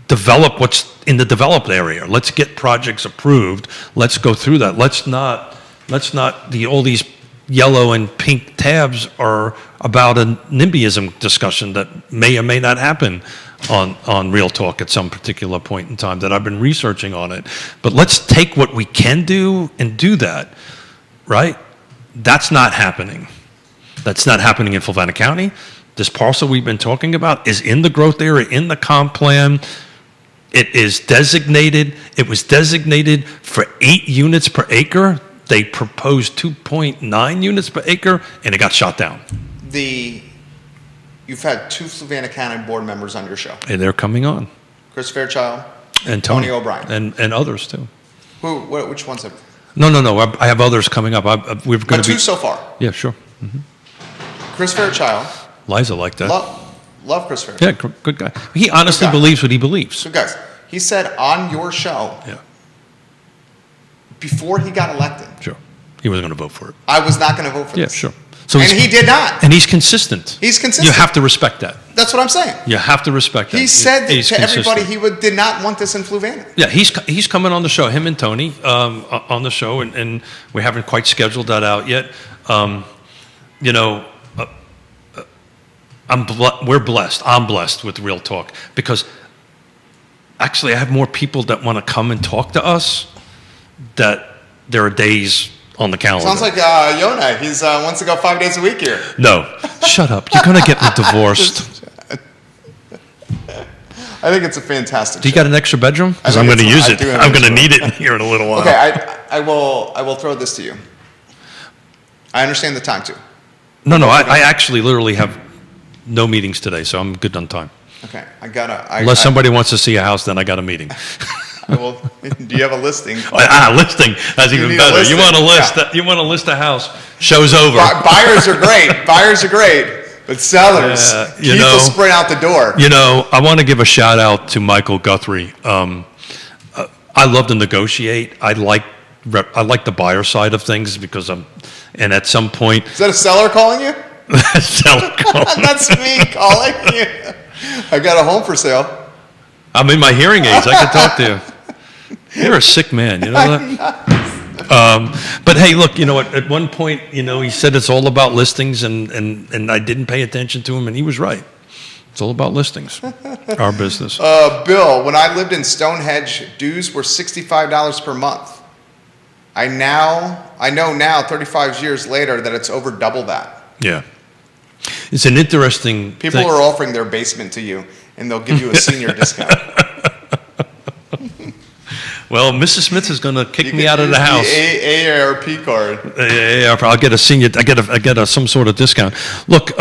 develop what's in the developed area. Let's get projects approved. Let's go through that. All these yellow and pink tabs are about a NIMBYism discussion that may or may not happen on Real Talk at some particular point in time that I've been researching on it. But let's take what we can do and do that, right? That's not happening. That's not happening in Fluvanna County. This parcel we've been talking about is in the growth area, in the comp plan. It was designated for 8 units per acre. They proposed 2.9 units per acre, and it got shot down. You've had 2 Fluvanna County board members on your show. And they're coming on. Chris Fairchild And Tony O'Brien. And others, too. Which ones have? No. I have others coming up. We're going But to 2 be. so far. Yeah, sure. Chris Fairchild. Liza like that. Love Chris Fairchild. Yeah, good guy. He honestly Good guy. believes what he believes. So guys, he said on your show, Yeah, before he got elected, sure. He wasn't going to vote for it. I was not going to vote for Yeah, this. sure. So And he did not. And he's consistent. He's consistent. You have to respect that. That's what I'm saying. You have to respect that. He said He's to everybody consistent. he did not want this in Fluvanna. Yeah, he's coming on the show. Him and Tony on the show, and we haven't quite scheduled that out yet. We're blessed. I'm blessed with Real Talk because actually I have more people that want to come and talk to us. That there are days on the calendar. Sounds like Yona. He's wants to go 5 days a week here. No, shut up. You're gonna get me divorced. I think it's a fantastic. Do you got an extra bedroom? Because I I'm think going to it's- use I it. do have I'm an going to extra need it here in a little while. Okay, I will throw this to you. I understand the time too. No, I actually literally have no meetings today, so I'm good on time. Okay, I Unless somebody wants to see a house, then I got a meeting. I will. Do you have a listing? Listing. That's You even need a better. listing. You want to list Yeah. that? You want to list a house? Show's over. Buyers are great. Buyers are great, but sellers you keep know- the sprint out the door. I want to give a shout out to Michael Guthrie. I love to negotiate. I like the buyer side of things because and at some point, Is that a seller calling you? seller call. That's me calling you. I got a home for sale. I'm in my hearing aids. I can talk to you. You're a sick man, you know that? But hey, look, you know what? At one point, he said it's all about listings, and I didn't pay attention to him, and he was right. It's all about listings, our business. Bill, when I lived in Stonehenge, dues were $65 per month. I know now, 35 years later, that it's over double that. Yeah. It's an interesting People thing. are offering their basement to you, and they'll give you a senior discount. Well, Mrs. Smith is going to kick You me can out of use the house. AARP card. Yeah, I'll get a senior. I get some sort of discount. Look,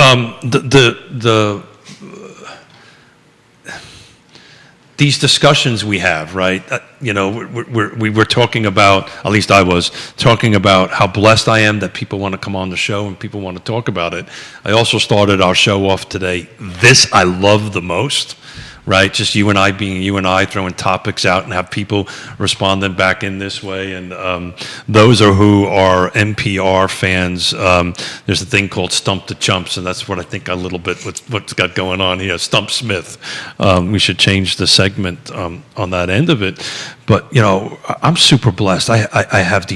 these discussions we have, right? We were talking about. At least I was talking about how blessed I am that people want to come on the show and people want to talk about it. I also started our show off today. This I love the most, right? Just you and I being you and I, throwing topics out and have people responding back in this way. And those are who are NPR fans. There's a thing called Stump the Chumps, and that's what I think a little bit what's got going on here. Stump Smith. We should change the segment on that end of it. But, you know, I'm super blessed. I have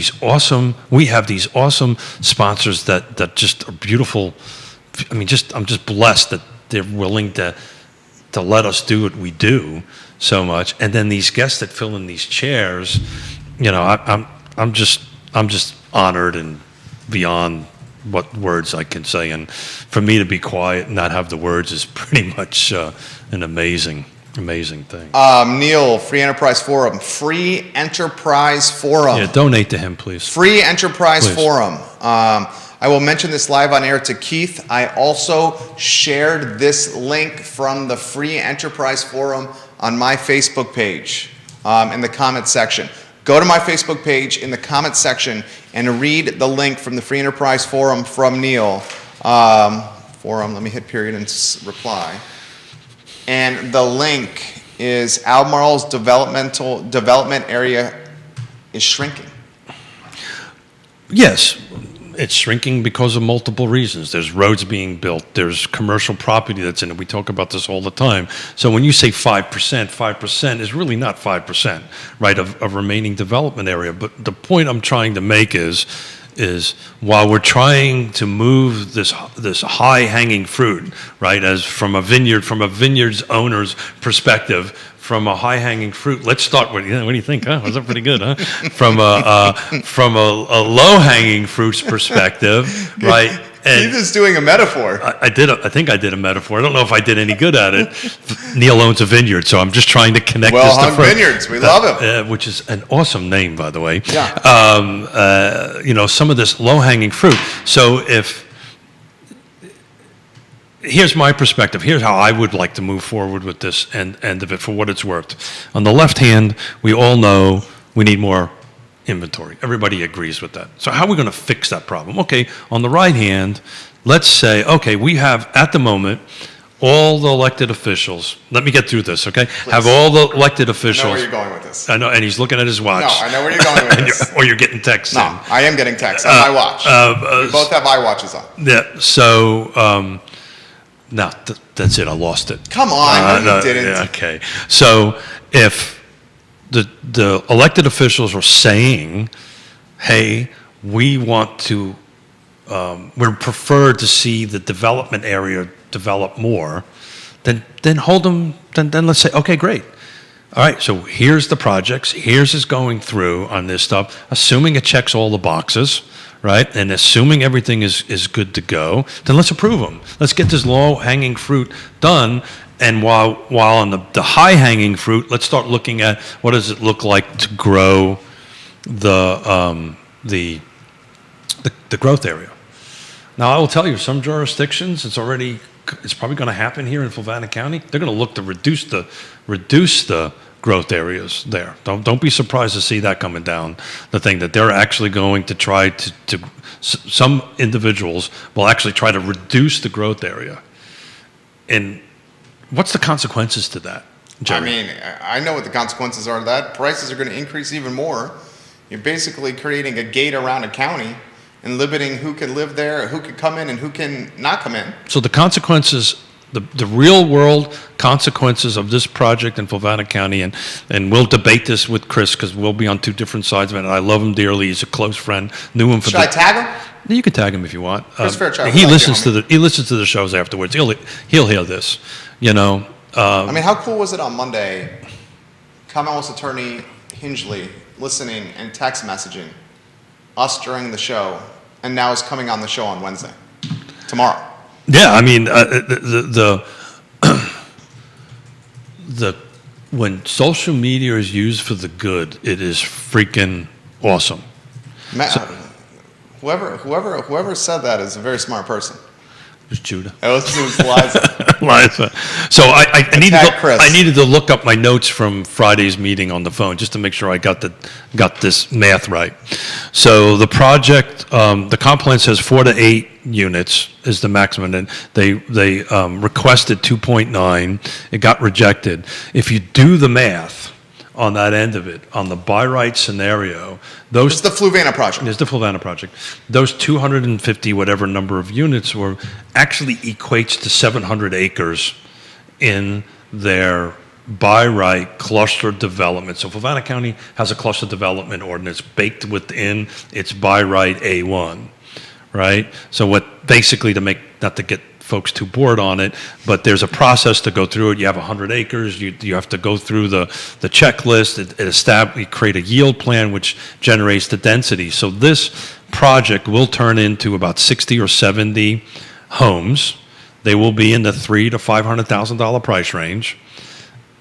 we have these awesome sponsors that just are beautiful. I mean, I'm just blessed that they're willing to let us do what we do so much. And then these guests that fill in these chairs, you know, I'm just honored and beyond what words I can say. And for me to be quiet and not have the words is pretty much an amazing thing. Neil, Free Enterprise Forum. Free Enterprise Forum. Yeah, donate to him, please. Free Enterprise Please. Forum. I will mention this live on air to Keith. I also shared this link from the Free Enterprise Forum on my Facebook page in the comments section. Go to my Facebook page in the comments section and read the link from the Free Enterprise Forum from Neil. Forum, let me hit period and reply. And the link is Albemarle's development area is shrinking. Yes, it's shrinking because of multiple reasons. There's roads being built. There's commercial property that's in it. We talk about this all the time. So when you say 5% is really not 5%, right, of remaining development area. But the point I'm trying to make is while we're trying to move this high-hanging fruit, right, as from a vineyard's owner's perspective, from a high-hanging fruit, let's start with, what do you think? Was that pretty good, huh? From a low-hanging fruit's perspective, right? And Keith is doing a metaphor. I think I did a metaphor. I don't know if I did any good at it. Neil owns a vineyard, so I'm just trying to connect this to Well-hung vineyards, we love him. which is an awesome name, by the way. Yeah. You know, some of this low-hanging fruit. So here's my perspective. Here's how I would like to move forward with this end of it for what it's worth. On the left hand, we all know we need more inventory. Everybody agrees with that. So how are we going to fix that problem? Okay, on the right hand, let's say, okay, we have at the moment all the elected officials. Let me get through this, okay? Please. Have all the elected I officials. know where you're going with this. I know, and he's looking at his watch. No, I know where you're going with this. Or you're getting texts. No, I am getting texts on my watch. We both have iWatches on. Yeah. So, no, that's it. I lost it. Come on, no, you didn't. Yeah, okay. So if the elected officials are saying, "Hey, we want to, we're preferred to see the development area develop more," then hold them. Then let's say, "Okay, great. All right. So here's the projects. Here's is going through on this stuff. Assuming it checks all the boxes." Right, and assuming everything is good to go, then let's approve them. Let's get this low-hanging fruit done. And while on the high-hanging fruit, let's start looking at what does it look like to grow the growth area. Now, I will tell you, some jurisdictions, it's probably going to happen here in Fluvanna County. They're going to look to reduce the growth areas there. Don't be surprised to see that coming down the thing, that they're actually going to try to some individuals will actually try to reduce the growth area. And what's the consequences to that, Jerry? I mean, I know what the consequences are to that. Prices are going to increase even more. You're basically creating a gate around a county and limiting who can live there, who can come in and who can not come in. So the consequences, the real world consequences of this project in Fluvanna County, and we'll debate this with Chris because we'll be on two different sides of it, and I love him dearly. He's a close friend. Knew him for Should I tag him? You can tag him if you want. Chris Fairchild, he like listens you, he listens to the shows afterwards. He'll hear this, you know. I mean, how cool was it on Monday? Commonwealth's attorney Hingley listening and text messaging us during the show, and now is coming on the show on Wednesday, tomorrow. Yeah, I mean, when social media is used for the good, it is freaking awesome. Whoever said that is a very smart person. was Judah. It was Liza. Liza. So Tag Chris. I needed to look up my notes from Friday's meeting on the phone just to make sure I got this math right. So the project, the comp plan says 4 to 8 units is the maximum, and they requested 2.9. It got rejected. If you do the math on that end of it, on the by right scenario, those It's the Fluvanna project. It's the Fluvanna project. Those 250 whatever number of units were actually equates to 700 acres in their by right cluster development. So Fluvanna County has a cluster development ordinance baked within its by right A1, right? So what basically to make, not to get folks too bored on it, but there's a process to go through it. You have 100 acres. You have to go through the checklist. You create a yield plan, which generates the density. So this project will turn into about 60 or 70 homes. They will be in the $300,000 to $500,000 price range.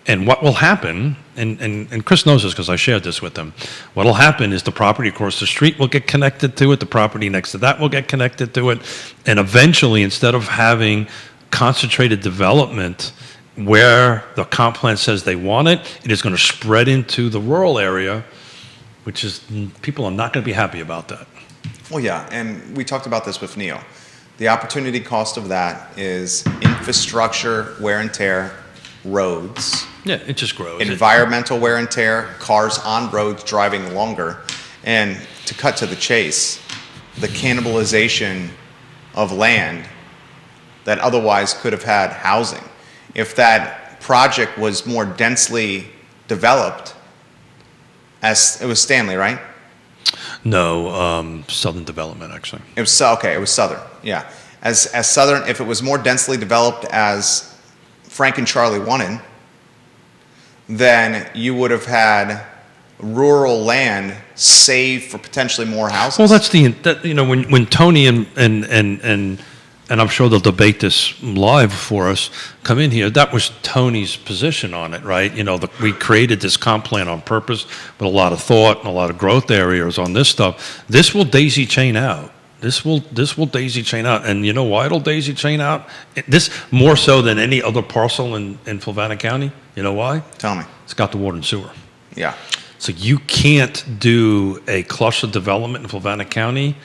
And what will happen, and Chris knows this because I shared this with him, what will happen is the property across the street will get connected to it, the property next to that will get connected to it, and eventually, instead of having concentrated development where the comp plan says they want it, it is going to spread into the rural area, which is, people are not going to be happy about that. Well, yeah, and we talked about this with Neil. The opportunity cost of that is infrastructure, wear and tear, roads, Yeah, it just grows. environmental wear and tear, cars on roads driving longer, and to cut to the chase, the cannibalization of land that otherwise could have had housing. If that project was more densely developed, as it was Stanley, right? No, Southern Development, actually. It was okay. It was Southern, yeah. As Southern, if it was more densely developed as Frank and Charlie wanted, then you would have had rural land saved for potentially more houses. Well, that's when Tony and I'm sure they'll debate this live for us, come in here, that was Tony's position on it, right? We created this comp plan on purpose with a lot of thought and a lot of growth areas on this stuff. This will daisy chain out. This will daisy chain out. And you know why it'll daisy chain out? This more so than any other parcel in Fluvanna County. You know why? Tell me. It's got the water and sewer. Yeah. So you can't do a cluster development in Fluvanna County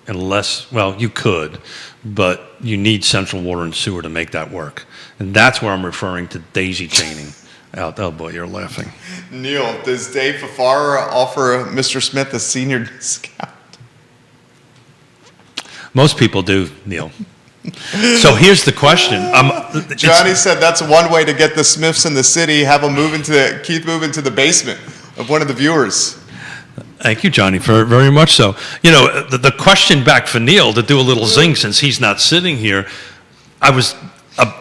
unless, well, you could, but you need central water and sewer to make that work. And that's where I'm referring to daisy chaining out. Oh boy, you're laughing. Neil, does Dave Fafara offer Mr. Smith a senior discount? Most people do, Neil. So here's the question. Johnny said that's one way to get the Smiths in the city. Have them Keith move into the basement of one of the viewers. Thank you, Johnny, very much so. The question back for Neil, to do a little zing since he's not sitting here, I was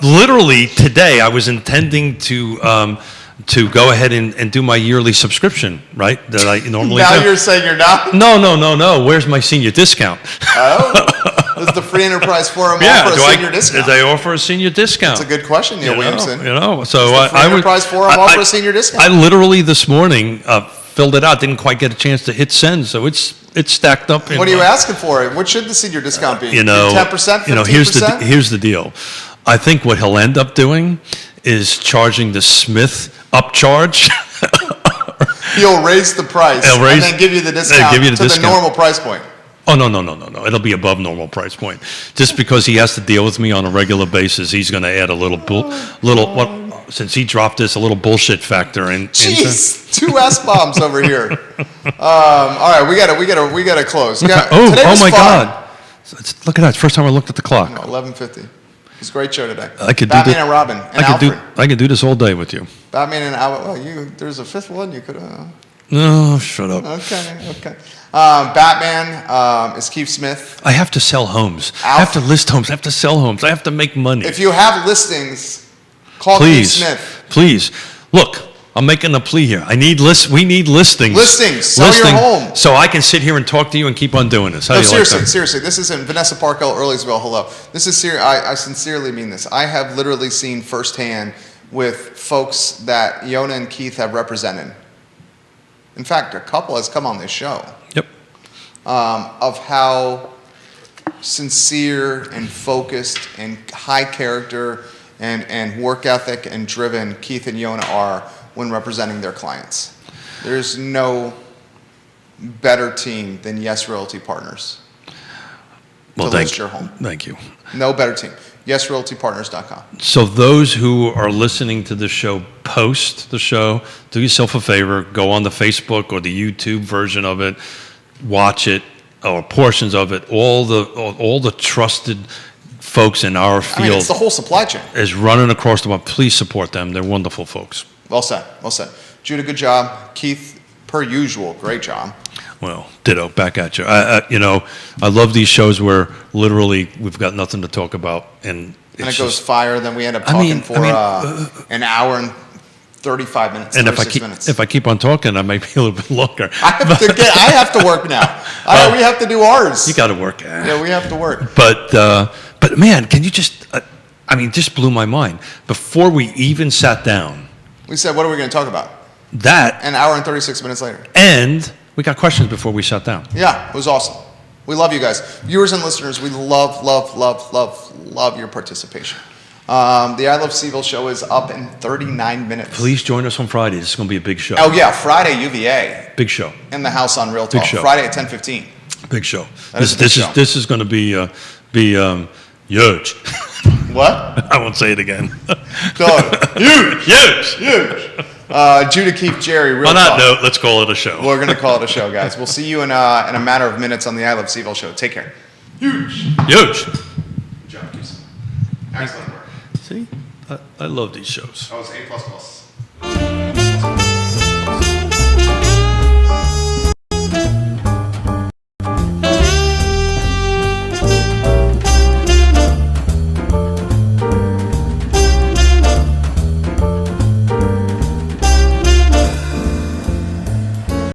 literally today, I was intending to go ahead and do my yearly subscription, right? That I normally Now do. you're saying you're not? No. Where's my senior discount? Oh, does the Free Enterprise Forum offer a senior discount? Did they offer a senior discount? That's a good question, Neil Williamson. So Does the Free Enterprise Forum offer a senior discount? I literally this morning filled it out. Didn't quite get a chance to hit send, so it's stacked up. What are you asking for? What should the senior discount be? 10%, 15%? Here's the deal. I think what he'll end up doing is charging the Smith upcharge. He'll raise the price and then give you the discount to the normal price point. Oh, no. It'll be above normal price point. Just because he has to deal with me on a regular basis, he's going to add a little since he dropped this, a little bullshit factor in. Jeez, 2 S-bombs over here. All right, we gotta close. Oh my God. Look at that. It's the first time I looked at the clock. 11:50. It's a great show today. Batman and Robin and Alfred. I could do this all day with you. Batman and Alfred. Well, there's a fifth one you could. No, shut up. Okay. Batman is Keith Smith. I have to sell homes. I have to list homes. I have to sell homes. I have to make money. If you have listings, call Keith Smith. Please. Look, I'm making a plea here. We need listings. Sell your home. So I can sit here and talk to you and keep on doing this. Seriously. This is in Vanessa Parkell, Earlysville. Hello. This is serious. I sincerely mean this. I have literally seen firsthand with folks that Yona and Keith have represented. In fact, a couple has come on this show. Yep. Of how sincere and focused and high character and work ethic and driven Keith and Yona are when representing their clients. There's no better team than Yes Realty Partners Well, to list your home. Thank you. No better team. YesRealtyPartners.com. So those who are listening to the show post the show, do yourself a favor, go on the Facebook or the YouTube version of it, watch it, or portions of it. All the trusted folks in our I mean, field it's the whole supply chain. is running across the board. Please support them. They're wonderful folks. Well said. Well said. Judah, good job. Keith, per usual, great job. Well, ditto, back at you. I love these shows where literally we've got nothing to talk about, and And it it's goes just- fire. Then we end up I talking mean- for I mean, an hour and 35 minutes, and 36 minutes. if I keep on talking, I might be a little bit longer. I have to work now. We have to do ours. You got to work. Yeah, we have to work. But man, can you just? Just blew my mind. Before we even sat down, We said, what are we going to talk about? that An hour and 36 minutes later. and we got questions before we sat down. Yeah, it was awesome. We love you guys. Viewers and listeners, we love your participation. The I Love Seville show is up in 39 minutes. Please join us on Friday. This is going to be a big show. Oh, yeah, Friday, UVA, Big show. in the house on Real Big Talk. show. Friday at 10:15. Big show. That is a big show. This is going to be huge. What? I won't say it again. Huge. Huge. Judah, Keith, Jerry, Real On that Talk. note, let's call it a show. We're going to call it a show, guys. We'll see you in a matter of minutes on the I Love Seville show. Take care. Huge. Good job, Keith. Excellent work. See, I love these shows. That was A++.